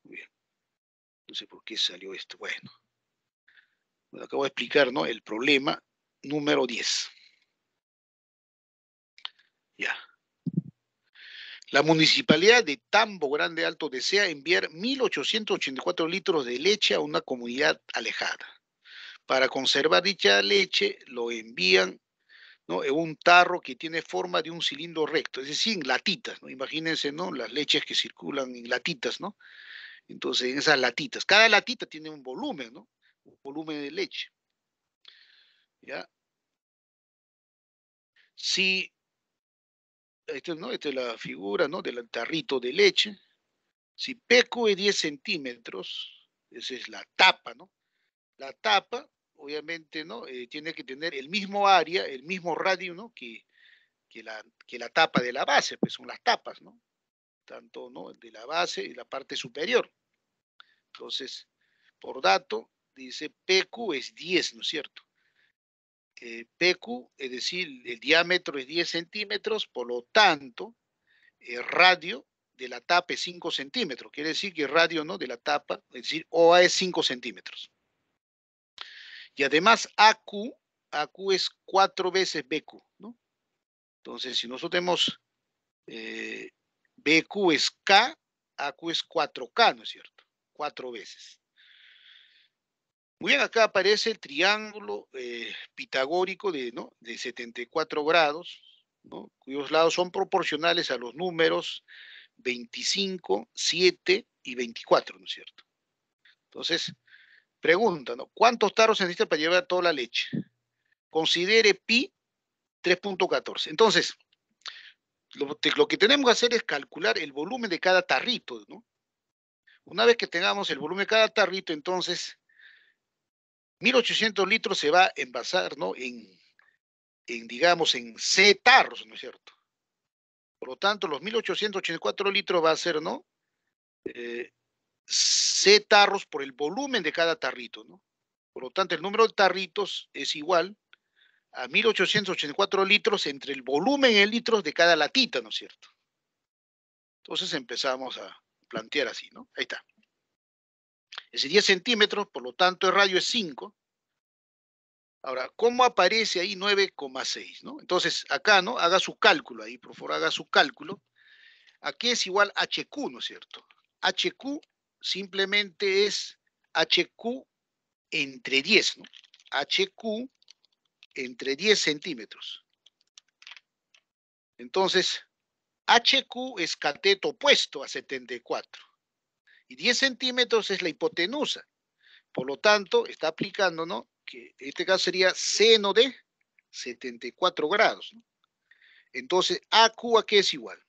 Muy bien. No sé por qué salió esto. Bueno, acabo de explicar, ¿no? El problema número 10. Ya. La municipalidad de Tambo Grande Alto desea enviar 1.884 litros de leche a una comunidad alejada. Para conservar dicha leche, lo envían, ¿no? En un tarro que tiene forma de un cilindro recto, es decir, en latitas, ¿no? Imagínense, ¿no? Las leches que circulan en latitas, ¿no? Entonces, en esas latitas, cada latita tiene un volumen, ¿no? Un volumen de leche, ¿ya? Si, ¿no? Esta es la figura, ¿no? Del tarrito de leche. Si PQ es 10 centímetros, esa es la tapa, ¿no? La tapa, obviamente, ¿no? Tiene que tener el mismo área, el mismo radio, ¿no? Que que la tapa de la base, pues son las tapas, ¿no? Tanto, ¿no?, de la base y la parte superior. Entonces, por dato, dice PQ es 10, ¿no es cierto? PQ, es decir, el diámetro es 10 centímetros, por lo tanto, el radio de la tapa es 5 centímetros. Quiere decir que el radio, ¿no?, de la tapa, es decir, OA es 5 centímetros. Y además AQ es 4 veces BQ, ¿no? Entonces, si nosotros tenemos BQ es K, AQ es 4K, ¿no es cierto? 4 veces. Muy bien, acá aparece el triángulo pitagórico ¿no?, de 74 grados, ¿no?, cuyos lados son proporcionales a los números 25, 7 y 24, ¿no es cierto? Entonces, pregunta, ¿no?, ¿cuántos tarros se necesita para llevar toda la leche? Considere pi 3.14. Entonces, lo que tenemos que hacer es calcular el volumen de cada tarrito, ¿no? Una vez que tengamos el volumen de cada tarrito, entonces 1800 litros se va a envasar, ¿no?, digamos, en C tarros, ¿no es cierto? Por lo tanto, los 1884 litros va a ser, ¿no?, C tarros por el volumen de cada tarrito, ¿no? Por lo tanto, el número de tarritos es igual a 1884 litros entre el volumen en litros de cada latita, ¿no es cierto? Entonces empezamos a plantear así, ¿no? Ahí está. Es 10 centímetros, por lo tanto el radio es 5. Ahora, ¿cómo aparece ahí 9,6, ¿no? Entonces, acá, ¿no?, haga su cálculo ahí, por favor, haga su cálculo. Aquí es igual HQ, ¿no es cierto? HQ simplemente es HQ entre 10, ¿no? HQ entre 10 centímetros. Entonces, HQ es cateto opuesto a 74. Y 10 centímetros es la hipotenusa. Por lo tanto, está aplicando, ¿no?, que en este caso sería seno de 74 grados, ¿no? Entonces, AQ, ¿a qué es igual?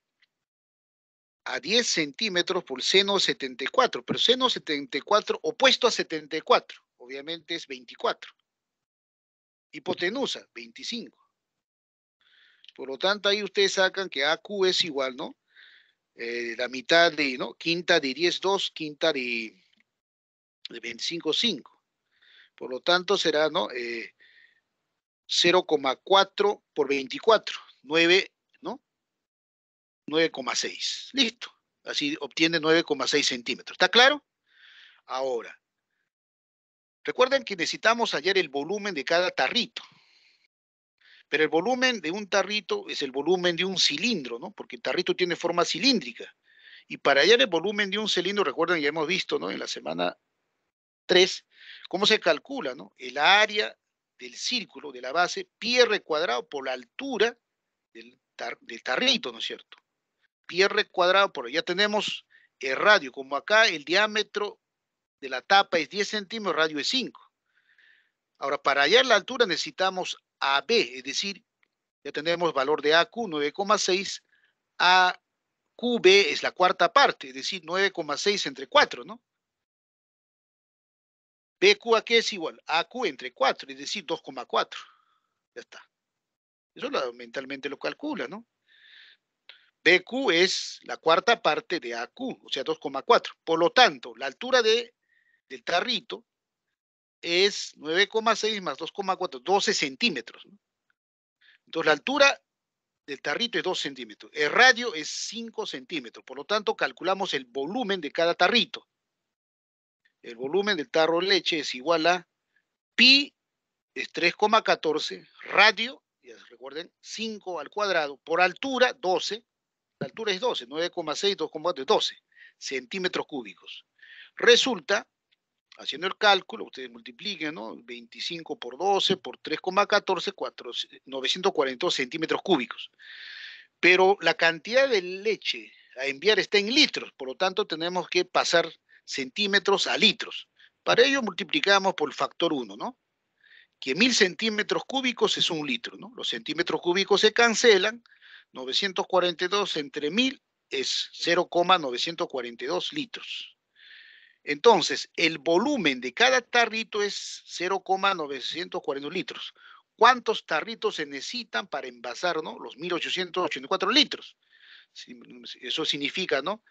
A 10 centímetros por seno de 74, pero seno de 74 opuesto a 74, obviamente es 24. Hipotenusa, 25. Por lo tanto, ahí ustedes sacan que AQ es igual, ¿no?, la mitad de, ¿no?, quinta de 10, 2, quinta de 25, 5. Por lo tanto, será, ¿no?, 0,4 por 24, 9, ¿no? 9,6. Listo. Así obtiene 9,6 centímetros. ¿Está claro? Ahora, recuerden que necesitamos hallar el volumen de cada tarrito. Pero el volumen de un tarrito es el volumen de un cilindro, ¿no? Porque el tarrito tiene forma cilíndrica. Y para hallar el volumen de un cilindro, recuerden, ya hemos visto, ¿no?, en la semana 3, cómo se calcula, ¿no? El área del círculo, de la base, pi r cuadrado por la altura del tarrito, ¿no es cierto? Pi r cuadrado por, ya tenemos el radio, como acá el diámetro de la tapa es 10 centímetros, el radio es 5. Ahora, para hallar la altura necesitamos AB, es decir, ya tenemos valor de AQ 9,6, AQB es la cuarta parte, es decir, 9,6 entre 4, ¿no? BQ a qué es igual, AQ entre 4, es decir, 2,4. Ya está. Eso mentalmente lo calcula, ¿no? BQ es la cuarta parte de AQ, o sea, 2,4. Por lo tanto, la altura del tarrito es 9,6 más 2,4, 12 centímetros, ¿no? Entonces, la altura del tarrito es 2 centímetros. El radio es 5 centímetros. Por lo tanto, calculamos el volumen de cada tarrito. El volumen del tarro de leche es igual a pi, es 3,14, radio, ya recuerden, 5 al cuadrado, por altura, 12. La altura es 12, 9,6, 2,4, 12 centímetros cúbicos. Resulta, haciendo el cálculo, ustedes multipliquen, ¿no?, 25 por 12 por 3,14, 942 centímetros cúbicos. Pero la cantidad de leche a enviar está en litros, por lo tanto tenemos que pasar centímetros a litros. Para ello multiplicamos por el factor 1, ¿no? Que 1000 centímetros cúbicos es 1 litro, ¿no? Los centímetros cúbicos se cancelan, 942 entre 1000 es 0,942 litros. Entonces, el volumen de cada tarrito es 0,942 litros. ¿Cuántos tarritos se necesitan para envasar, ¿no?, los 1884 litros? Eso significa, ¿no?,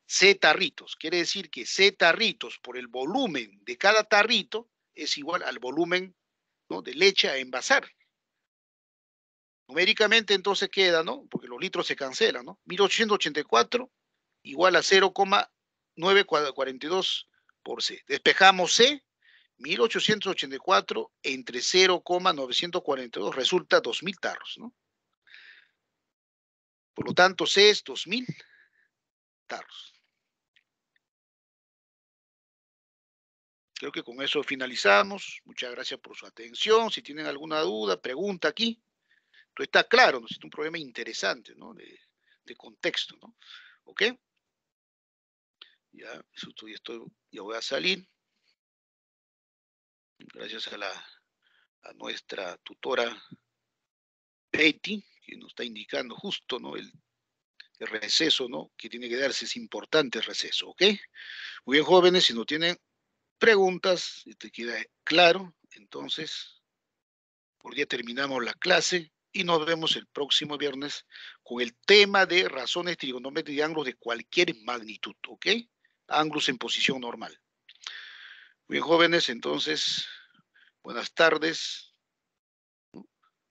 C tarritos. Quiere decir que C tarritos por el volumen de cada tarrito es igual al volumen, ¿no?, de leche a envasar. Numéricamente entonces queda, ¿no?, porque los litros se cancelan, ¿no?, 1884 igual a 0,942 por C. Despejamos C, 1884 entre 0,942 resulta 2000 tarros, ¿no? Por lo tanto, C es 2000 tarros. Creo que con eso finalizamos. Muchas gracias por su atención. Si tienen alguna duda, pregunta aquí. Esto está claro, ¿no? Es un problema interesante, ¿no?, de contexto, ¿no? ¿Ok? Ya, ya voy a salir. Gracias a nuestra tutora Betty, que nos está indicando justo, ¿no?, el receso, ¿no?, que tiene que darse, es importante el receso, ¿ok? Muy bien, jóvenes, si no tienen preguntas, si te queda claro, entonces, por día terminamos la clase y nos vemos el próximo viernes con el tema de razones trigonométricas de ángulos de cualquier magnitud, ¿ok? Ángulos en posición normal. Muy bien, jóvenes, entonces, buenas tardes.